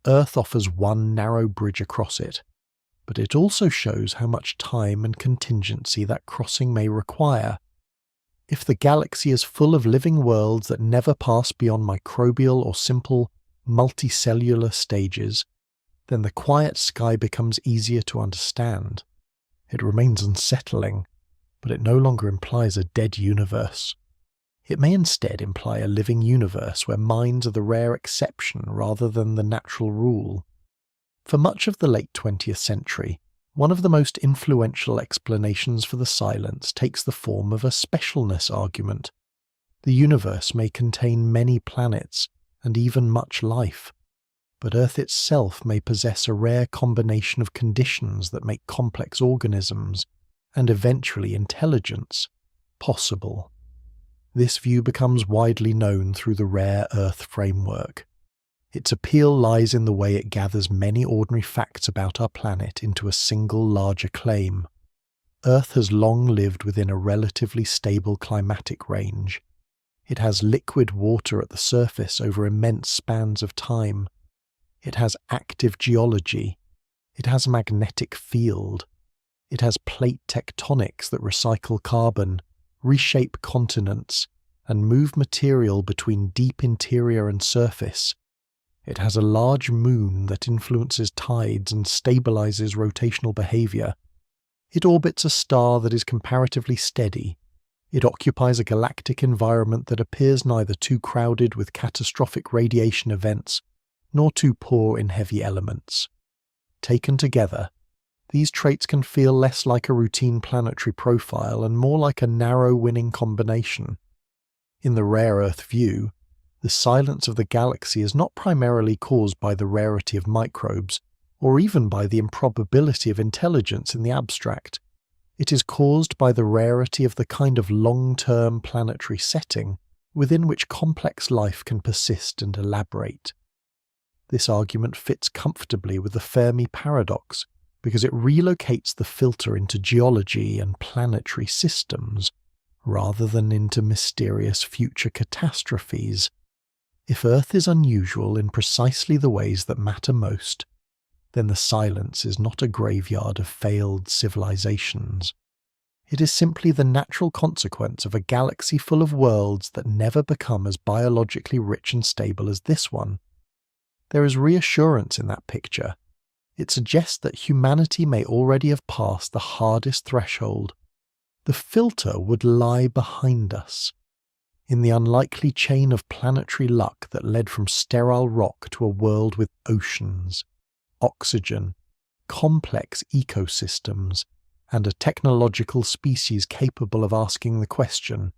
[SPEAKER 1] Earth offers one narrow bridge across it, but it also shows how much time and contingency that crossing may require. If the galaxy is full of living worlds that never pass beyond microbial or simple multicellular stages, then the quiet sky becomes easier to understand. It remains unsettling, but it no longer implies a dead universe. It may instead imply a living universe where minds are the rare exception rather than the natural rule. For much of the late 20th century, one of the most influential explanations for the silence takes the form of a specialness argument. The universe may contain many planets and even much life, but Earth itself may possess a rare combination of conditions that make complex organisms, and eventually intelligence, possible. This view becomes widely known through the rare Earth framework. Its appeal lies in the way it gathers many ordinary facts about our planet into a single larger claim. Earth has long lived within a relatively stable climatic range. It has liquid water at the surface over immense spans of time. It has active geology. It has a magnetic field. It has plate tectonics that recycle carbon, reshape continents, and move material between deep interior and surface. It has a large moon that influences tides and stabilizes rotational behavior. It orbits a star that is comparatively steady. It occupies a galactic environment that appears neither too crowded with catastrophic radiation events, nor too poor in heavy elements. Taken together, these traits can feel less like a routine planetary profile and more like a narrow winning combination. In the rare Earth view, the silence of the galaxy is not primarily caused by the rarity of microbes, or even by the improbability of intelligence in the abstract. It is caused by the rarity of the kind of long-term planetary setting within which complex life can persist and elaborate. This argument fits comfortably with the Fermi Paradox because it relocates the filter into geology and planetary systems rather than into mysterious future catastrophes. If Earth is unusual in precisely the ways that matter most, then the silence is not a graveyard of failed civilizations. It is simply the natural consequence of a galaxy full of worlds that never become as biologically rich and stable as this one. There is reassurance in that picture. It suggests that humanity may already have passed the hardest threshold. The filter would lie behind us, in the unlikely chain of planetary luck that led from sterile rock to a world with oceans, oxygen, complex ecosystems, and a technological species capable of asking the question.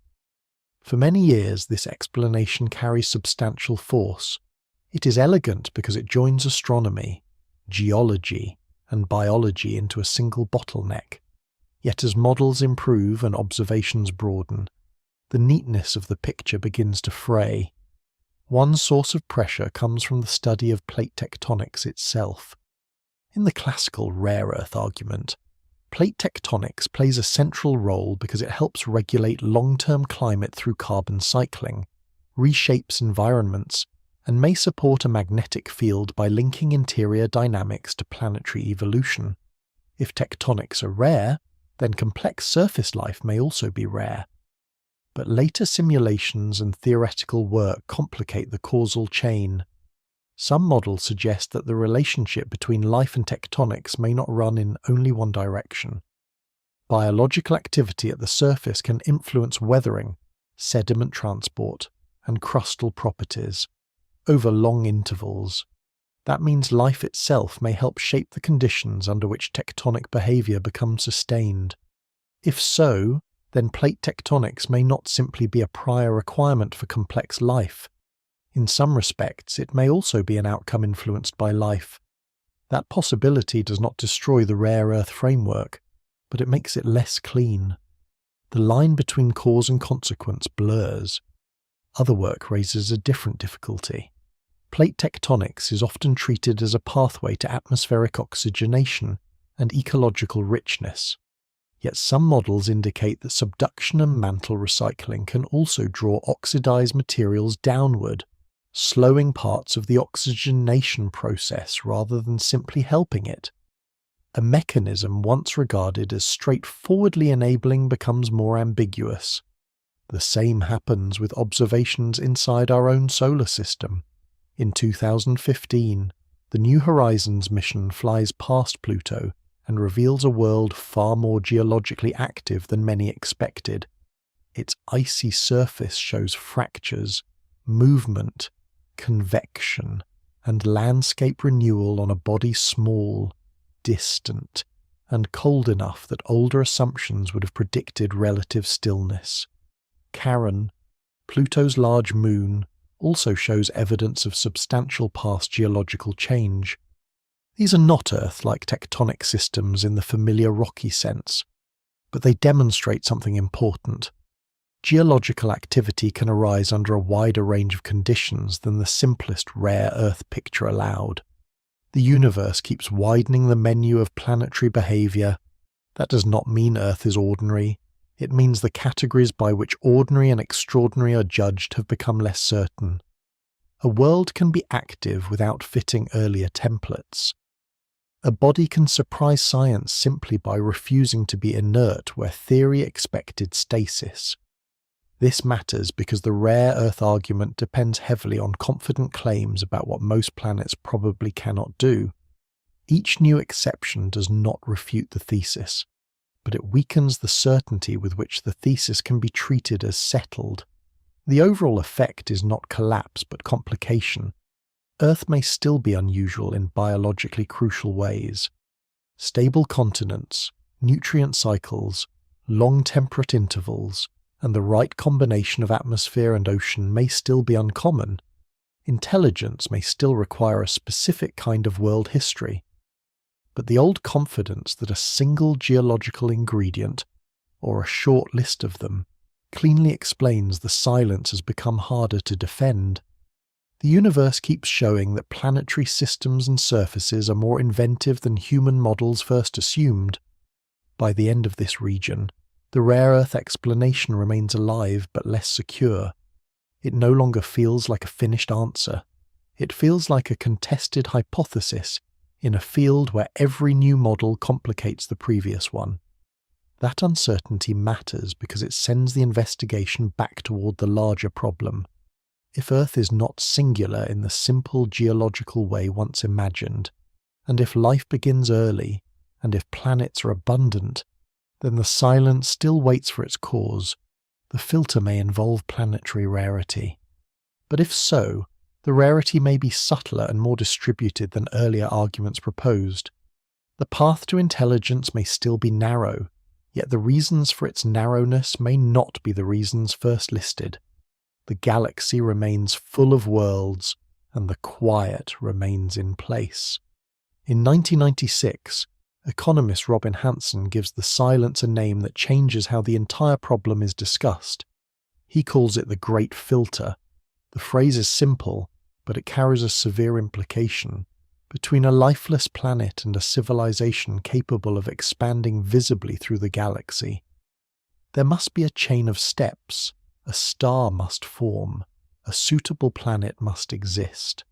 [SPEAKER 1] For many years, this explanation carries substantial force. It is elegant because it joins astronomy, geology, and biology into a single bottleneck. Yet as models improve and observations broaden, the neatness of the picture begins to fray. One source of pressure comes from the study of plate tectonics itself. In the classical rare earth argument, plate tectonics plays a central role because it helps regulate long-term climate through carbon cycling, reshapes environments, and may support a magnetic field by linking interior dynamics to planetary evolution. If tectonics are rare, then complex surface life may also be rare. But later simulations and theoretical work complicate the causal chain. Some models suggest that the relationship between life and tectonics may not run in only one direction. Biological activity at the surface can influence weathering, sediment transport, and crustal properties over long intervals. That means life itself may help shape the conditions under which tectonic behavior becomes sustained. If so, then plate tectonics may not simply be a prior requirement for complex life. In some respects, it may also be an outcome influenced by life. That possibility does not destroy the rare earth framework, but it makes it less clean. The line between cause and consequence blurs. Other work raises a different difficulty. Plate tectonics is often treated as a pathway to atmospheric oxygenation and ecological richness. Yet some models indicate that subduction and mantle recycling can also draw oxidized materials downward, slowing parts of the oxygenation process rather than simply helping it. A mechanism once regarded as straightforwardly enabling becomes more ambiguous. The same happens with observations inside our own solar system. In 2015, the New Horizons mission flies past Pluto and reveals a world far more geologically active than many expected. Its icy surface shows fractures, movement, convection, and landscape renewal on a body small, distant, and cold enough that older assumptions would have predicted relative stillness. Charon, Pluto's large moon, also shows evidence of substantial past geological change. These are not Earth-like tectonic systems in the familiar rocky sense, but they demonstrate something important. Geological activity can arise under a wider range of conditions than the simplest rare Earth picture allowed. The universe keeps widening the menu of planetary behavior. That does not mean Earth is ordinary. It means the categories by which ordinary and extraordinary are judged have become less certain. A world can be active without fitting earlier templates. A body can surprise science simply by refusing to be inert where theory expected stasis. This matters because the rare Earth argument depends heavily on confident claims about what most planets probably cannot do. Each new exception does not refute the thesis, but it weakens the certainty with which the thesis can be treated as settled. The overall effect is not collapse but complication. Earth may still be unusual in biologically crucial ways. Stable continents, nutrient cycles, long temperate intervals, and the right combination of atmosphere and ocean may still be uncommon. Intelligence may still require a specific kind of world history, But the old confidence that a single geological ingredient, or a short list of them, cleanly explains the silence has become harder to defend. The universe keeps showing that planetary systems and surfaces are more inventive than human models first assumed. By the end of this region, the rare Earth explanation remains alive but less secure. It no longer feels like a finished answer. It feels like a contested hypothesis in a field where every new model complicates the previous one. That uncertainty matters because it sends the investigation back toward the larger problem. If Earth is not singular in the simple geological way once imagined, and if life begins early, and if planets are abundant, then the silence still waits for its cause. The filter may involve planetary rarity. But if so, the rarity may be subtler and more distributed than earlier arguments proposed. The path to intelligence may still be narrow, yet the reasons for its narrowness may not be the reasons first listed. The galaxy remains full of worlds, and the quiet remains in place. In 1996, economist Robin Hanson gives the silence a name that changes how the entire problem is discussed. He calls it the Great Filter. The phrase is simple, but it carries a severe implication. Between a lifeless planet and a civilization capable of expanding visibly through the galaxy, there must be a chain of steps. A star must form. A suitable planet must exist.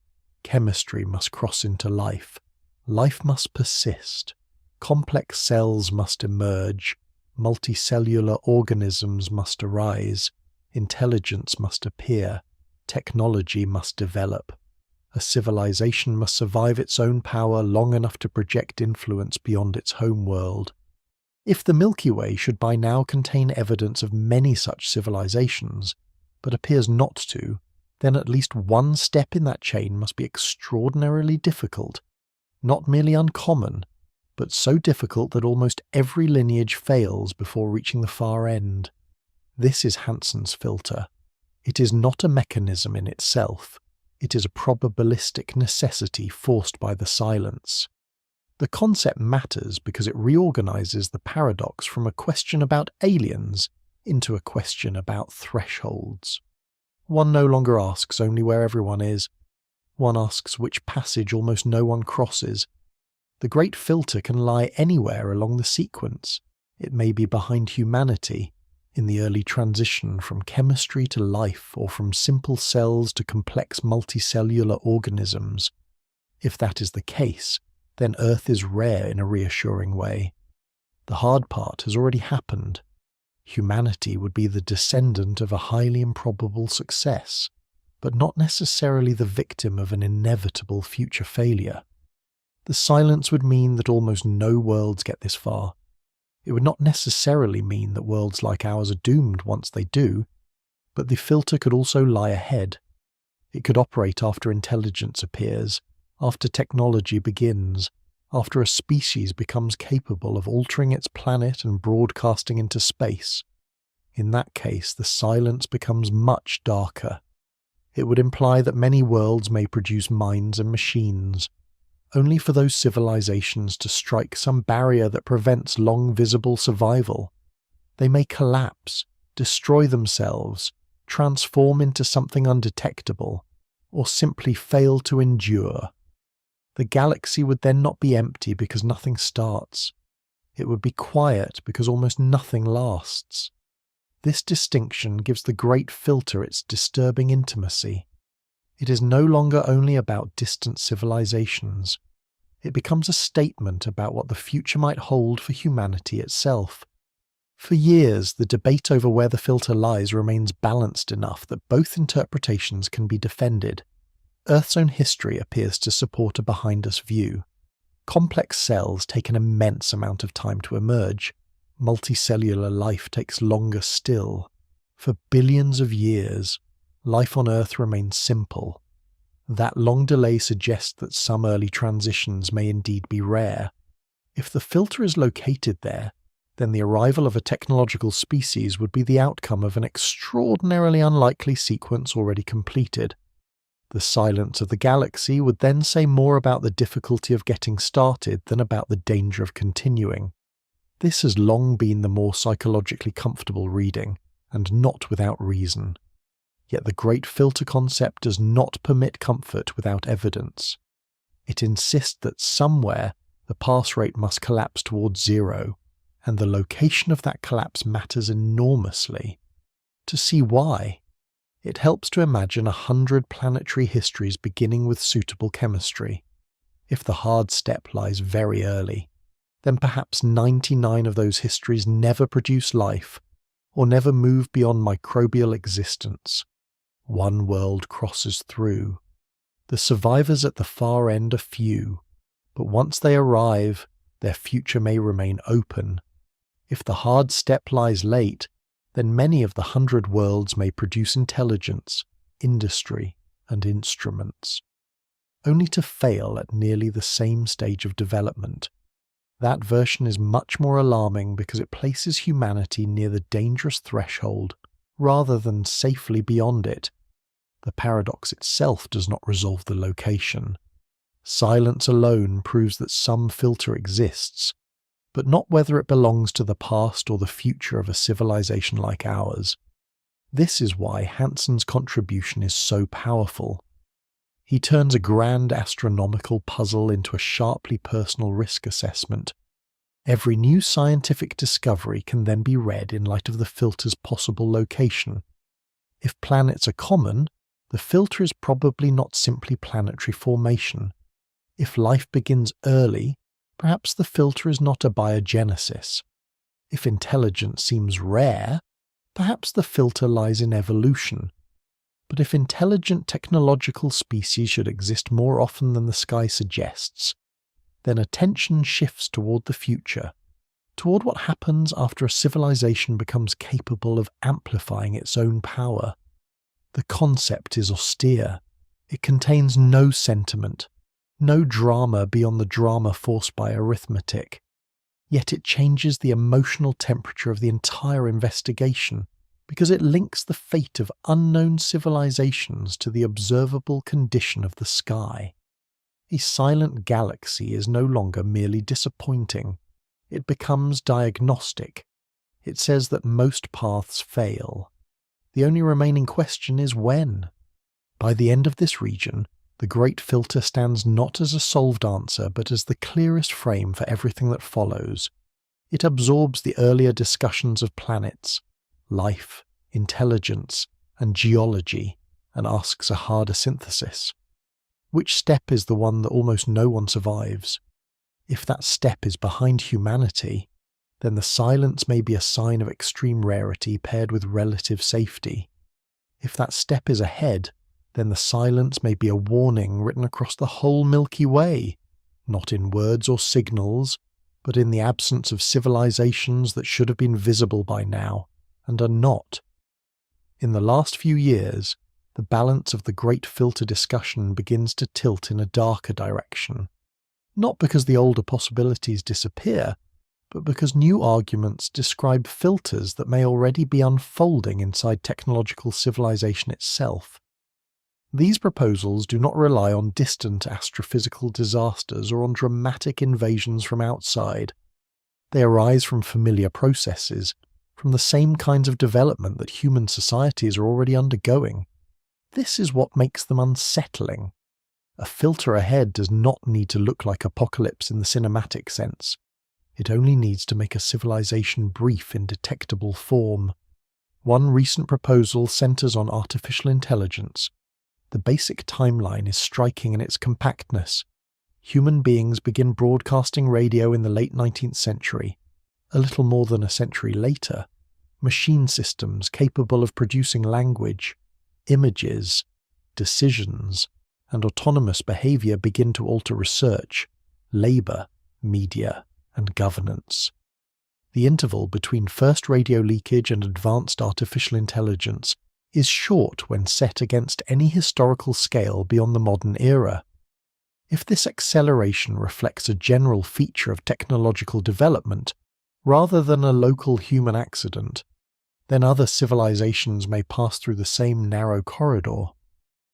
[SPEAKER 1] Chemistry must cross into life. Life must persist. Complex cells must emerge. Multicellular organisms must arise. Intelligence must appear. Technology must develop. A civilization must survive its own power long enough to project influence beyond its home world. If the Milky Way should by now contain evidence of many such civilizations, but appears not to, then at least one step in that chain must be extraordinarily difficult, not merely uncommon, but so difficult that almost every lineage fails before reaching the far end. This is Hanson's filter. It is not a mechanism in itself. It is a probabilistic necessity forced by the silence. The concept matters because it reorganizes the paradox from a question about aliens into a question about thresholds. One no longer asks only where everyone is. One asks which passage almost no one crosses. The great filter can lie anywhere along the sequence. It may be behind humanity, in the early transition from chemistry to life or from simple cells to complex multicellular organisms. If that is the case, then Earth is rare in a reassuring way. The hard part has already happened. Humanity would be the descendant of a highly improbable success, but not necessarily the victim of an inevitable future failure. The silence would mean that almost no worlds get this far. It would not necessarily mean that worlds like ours are doomed once they do, but the filter could also lie ahead. It could operate after intelligence appears, after technology begins, after a species becomes capable of altering its planet and broadcasting into space. In that case, the silence becomes much darker. It would imply that many worlds may produce minds and machines, only for those civilizations to strike some barrier that prevents long visible survival. They may collapse, destroy themselves, transform into something undetectable, or simply fail to endure. The galaxy would then not be empty because nothing starts. It would be quiet because almost nothing lasts. This distinction gives the great filter its disturbing intimacy. It is no longer only about distant civilizations. It becomes a statement about what the future might hold for humanity itself. For years, the debate over where the filter lies remains balanced enough that both interpretations can be defended. Earth's own history appears to support a behind-us view. Complex cells take an immense amount of time to emerge. Multicellular life takes longer still. For billions of years, life on Earth remains simple. That long delay suggests that some early transitions may indeed be rare. If the filter is located there, then the arrival of a technological species would be the outcome of an extraordinarily unlikely sequence already completed. The silence of the galaxy would then say more about the difficulty of getting started than about the danger of continuing. This has long been the more psychologically comfortable reading, and not without reason. Yet the great filter concept does not permit comfort without evidence. It insists that somewhere the pass rate must collapse towards zero, and the location of that collapse matters enormously. To see why, it helps to imagine 100 planetary histories beginning with suitable chemistry. If the hard step lies very early, then perhaps 99 of those histories never produce life, or never move beyond microbial existence. One world crosses through. The survivors at the far end are few, but once they arrive, their future may remain open. If the hard step lies late, then many of the 100 worlds may produce intelligence, industry, and instruments, only to fail at nearly the same stage of development. That version is much more alarming because it places humanity near the dangerous threshold rather than safely beyond it. The paradox itself does not resolve the location. Silence alone proves that some filter exists, but not whether it belongs to the past or the future of a civilization like ours. This is why Hansen's contribution is so powerful. He turns a grand astronomical puzzle into a sharply personal risk assessment. Every new scientific discovery can then be read in light of the filter's possible location. If planets are common, the filter is probably not simply planetary formation. If life begins early, perhaps the filter is not abiogenesis. If intelligence seems rare, perhaps the filter lies in evolution. But if intelligent technological species should exist more often than the sky suggests, then attention shifts toward the future, toward what happens after a civilization becomes capable of amplifying its own power. The concept is austere. It contains no sentiment, no drama beyond the drama forced by arithmetic. Yet it changes the emotional temperature of the entire investigation, because it links the fate of unknown civilizations to the observable condition of the sky. A silent galaxy is no longer merely disappointing. It becomes diagnostic. It says that most paths fail. The only remaining question is when. By the end of this region, the great filter stands not as a solved answer, but as the clearest frame for everything that follows. It absorbs the earlier discussions of planets, life, intelligence, and geology, and asks a harder synthesis. Which step is the one that almost no one survives? If that step is behind humanity, then the silence may be a sign of extreme rarity paired with relative safety. If that step is ahead, then the silence may be a warning written across the whole Milky Way, not in words or signals, but in the absence of civilizations that should have been visible by now, and are not. In the last few years, the balance of the great filter discussion begins to tilt in a darker direction. Not because the older possibilities disappear, but because new arguments describe filters that may already be unfolding inside technological civilization itself. These proposals do not rely on distant astrophysical disasters or on dramatic invasions from outside. They arise from familiar processes, from the same kinds of development that human societies are already undergoing. This is what makes them unsettling. A filter ahead does not need to look like apocalypse in the cinematic sense. It only needs to make a civilization brief in detectable form. One recent proposal centers on artificial intelligence. The basic timeline is striking in its compactness. Human beings begin broadcasting radio in the late 19th century. A little more than a century later, machine systems capable of producing language, images, decisions, and autonomous behavior begin to alter research, labor, media, and governance. The interval between first radio leakage and advanced artificial intelligence is short when set against any historical scale beyond the modern era. If this acceleration reflects a general feature of technological development, rather than a local human accident, then other civilizations may pass through the same narrow corridor.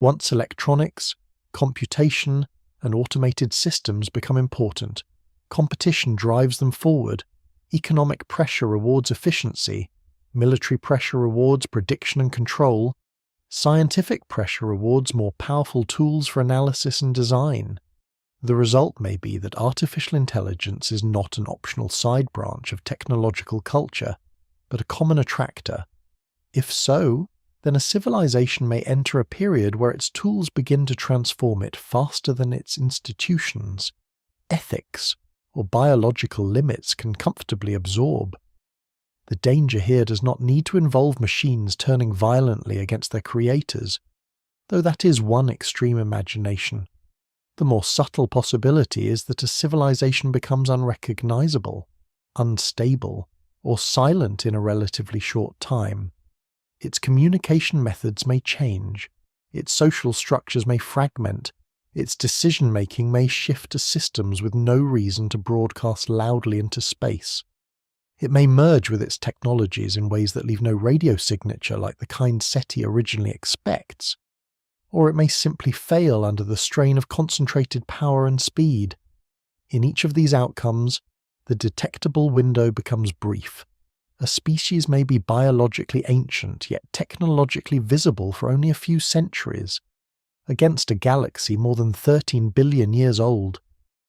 [SPEAKER 1] Once electronics, computation, and automated systems become important, competition drives them forward, economic pressure rewards efficiency, military pressure rewards prediction and control, scientific pressure rewards more powerful tools for analysis and design. The result may be that artificial intelligence is not an optional side branch of technological culture, but a common attractor. If so, then a civilization may enter a period where its tools begin to transform it faster than its institutions. Ethics or biological limits can comfortably absorb. The danger here does not need to involve machines turning violently against their creators, though that is one extreme imagination. The more subtle possibility is that a civilization becomes unrecognizable, unstable, or silent in a relatively short time. Its communication methods may change, its social structures may fragment, its decision-making may shift to systems with no reason to broadcast loudly into space. It may merge with its technologies in ways that leave no radio signature like the kind SETI originally expects, or it may simply fail under the strain of concentrated power and speed. In each of these outcomes, the detectable window becomes brief. A species may be biologically ancient, yet technologically visible for only a few centuries. Against a galaxy more than 13 billion years old,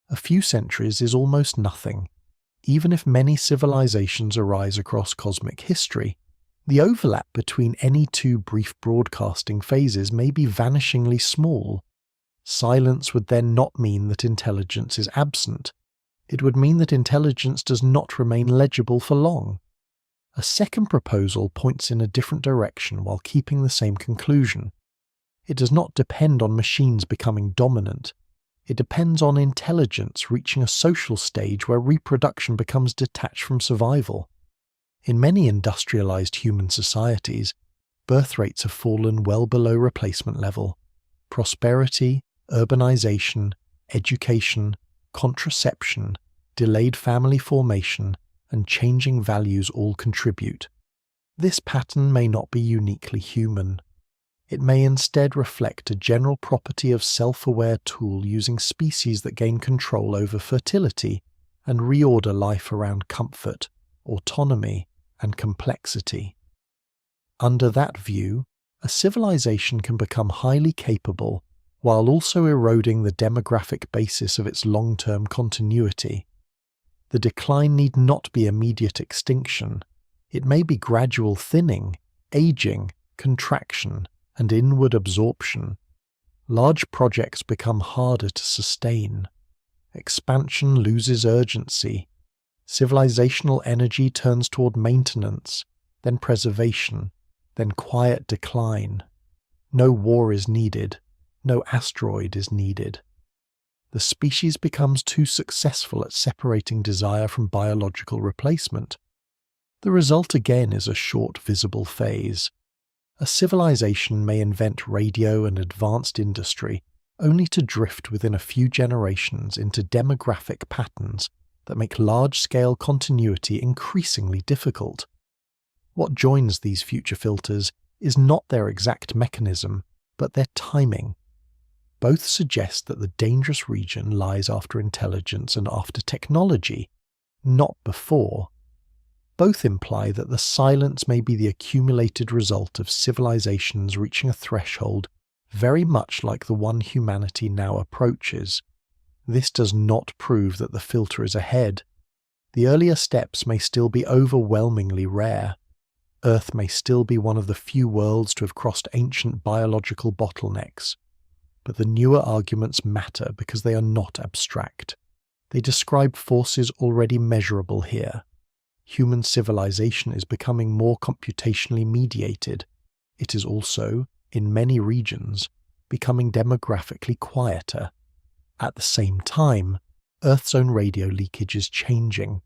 [SPEAKER 1] a few centuries is almost nothing. Even if many civilizations arise across cosmic history, the overlap between any two brief broadcasting phases may be vanishingly small. Silence would then not mean that intelligence is absent. It would mean that intelligence does not remain legible for long. A second proposal points in a different direction while keeping the same conclusion. It does not depend on machines becoming dominant. It depends on intelligence reaching a social stage where reproduction becomes detached from survival. In many industrialized human societies, birth rates have fallen well below replacement level. Prosperity, urbanization, education, contraception, delayed family formation, and changing values all contribute. This pattern may not be uniquely human. It may instead reflect a general property of self-aware tool using species that gain control over fertility and reorder life around comfort, autonomy, and complexity. Under that view, a civilization can become highly capable while also eroding the demographic basis of its long-term continuity. The decline need not be immediate extinction. It may be gradual thinning, aging, contraction, and inward absorption. Large projects become harder to sustain. Expansion loses urgency. Civilizational energy turns toward maintenance, then preservation, then quiet decline. No war is needed. No asteroid is needed. The species becomes too successful at separating desire from biological replacement. The result again is a short visible phase. A civilization may invent radio and advanced industry only to drift within a few generations into demographic patterns that make large-scale continuity increasingly difficult. What joins these future filters is not their exact mechanism, but their timing. Both suggest that the dangerous region lies after intelligence and after technology, not before. Both imply that the silence may be the accumulated result of civilizations reaching a threshold very much like the one humanity now approaches. This does not prove that the filter is ahead. The earlier steps may still be overwhelmingly rare. Earth may still be one of the few worlds to have crossed ancient biological bottlenecks. But the newer arguments matter because they are not abstract. They describe forces already measurable here. Human civilization is becoming more computationally mediated. It is also, in many regions, becoming demographically quieter. At the same time, Earth's own radio leakage is changing.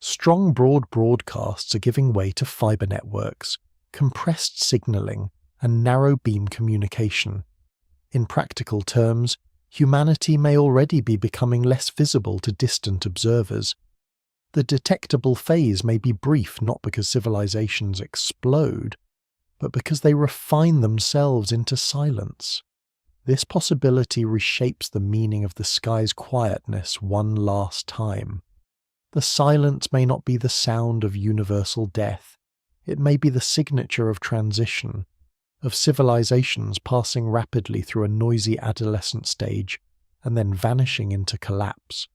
[SPEAKER 1] Strong broad broadcasts are giving way to fiber networks, compressed signaling, and narrow beam communication. In practical terms, humanity may already be becoming less visible to distant observers. The detectable phase may be brief not because civilizations explode, but because they refine themselves into silence. This possibility reshapes the meaning of the sky's quietness one last time. The silence may not be the sound of universal death. It may be the signature of transition, of civilizations passing rapidly through a noisy adolescent stage and then vanishing into collapse,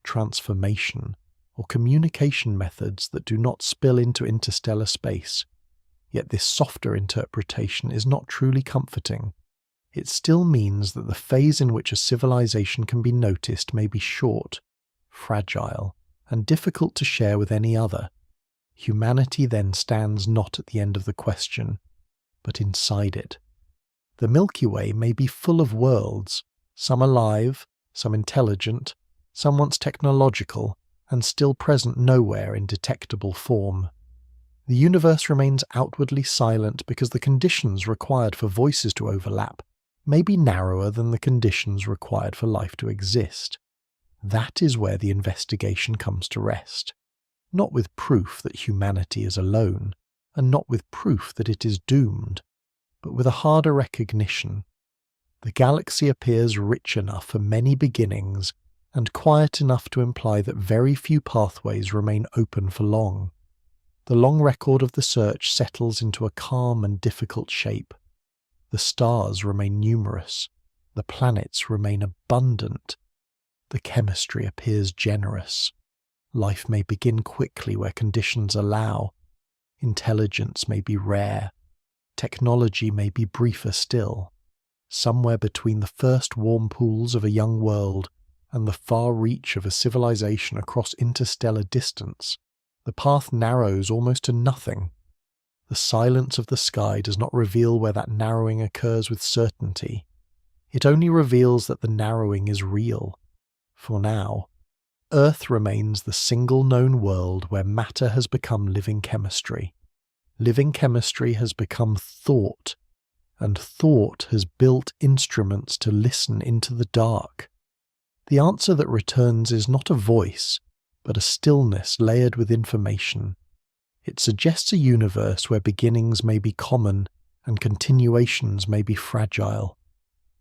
[SPEAKER 1] transformation, or communication methods that do not spill into interstellar space. Yet this softer interpretation is not truly comforting. It still means that the phase in which a civilization can be noticed may be short, fragile, and difficult to share with any other. Humanity then stands not at the end of the question, but inside it. The Milky Way may be full of worlds, some alive, some intelligent, some once technological, and still present nowhere in detectable form. The universe remains outwardly silent because the conditions required for voices to overlap may be narrower than the conditions required for life to exist. That is where the investigation comes to rest, not with proof that humanity is alone, and not with proof that it is doomed, but with a harder recognition. The galaxy appears rich enough for many beginnings and quiet enough to imply that very few pathways remain open for long. The long record of the search settles into a calm and difficult shape. The stars remain numerous, the planets remain abundant, the chemistry appears generous. Life may begin quickly where conditions allow. Intelligence may be rare. Technology may be briefer still. Somewhere between the first warm pools of a young world and the far reach of a civilization across interstellar distance, the path narrows almost to nothing. The silence of the sky does not reveal where that narrowing occurs with certainty. It only reveals that the narrowing is real. For now, Earth remains the single known world where matter has become living chemistry. Living chemistry has become thought, and thought has built instruments to listen into the dark. The answer that returns is not a voice, but a stillness layered with information. It suggests a universe where beginnings may be common and continuations may be fragile,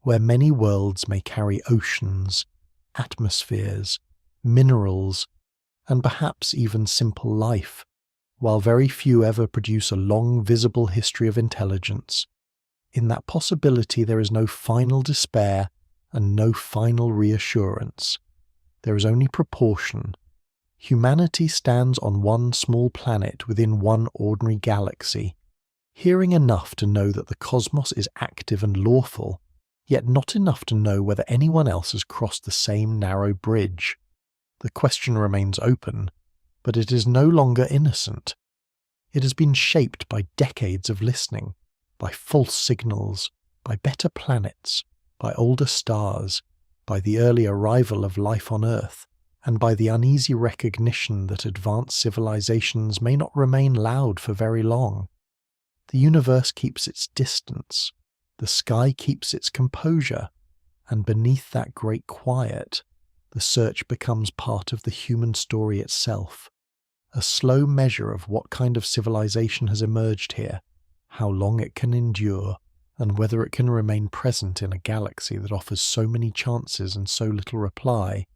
[SPEAKER 1] where many worlds may carry oceans, atmospheres, minerals, and perhaps even simple life, while very few ever produce a long visible history of intelligence. In that possibility there is no final despair and no final reassurance. There is only proportion. Humanity stands on one small planet within one ordinary galaxy, hearing enough to know that the cosmos is active and lawful, yet not enough to know whether anyone else has crossed the same narrow bridge. The question remains open, but it is no longer innocent. It has been shaped by decades of listening, by false signals, by better planets, by older stars, by the early arrival of life on Earth, and by the uneasy recognition that advanced civilizations may not remain loud for very long. The universe keeps its distance, the sky keeps its composure, and beneath that great quiet, the search becomes part of the human story itself, a slow measure of what kind of civilization has emerged here, how long it can endure, and whether it can remain present in a galaxy that offers so many chances and so little reply.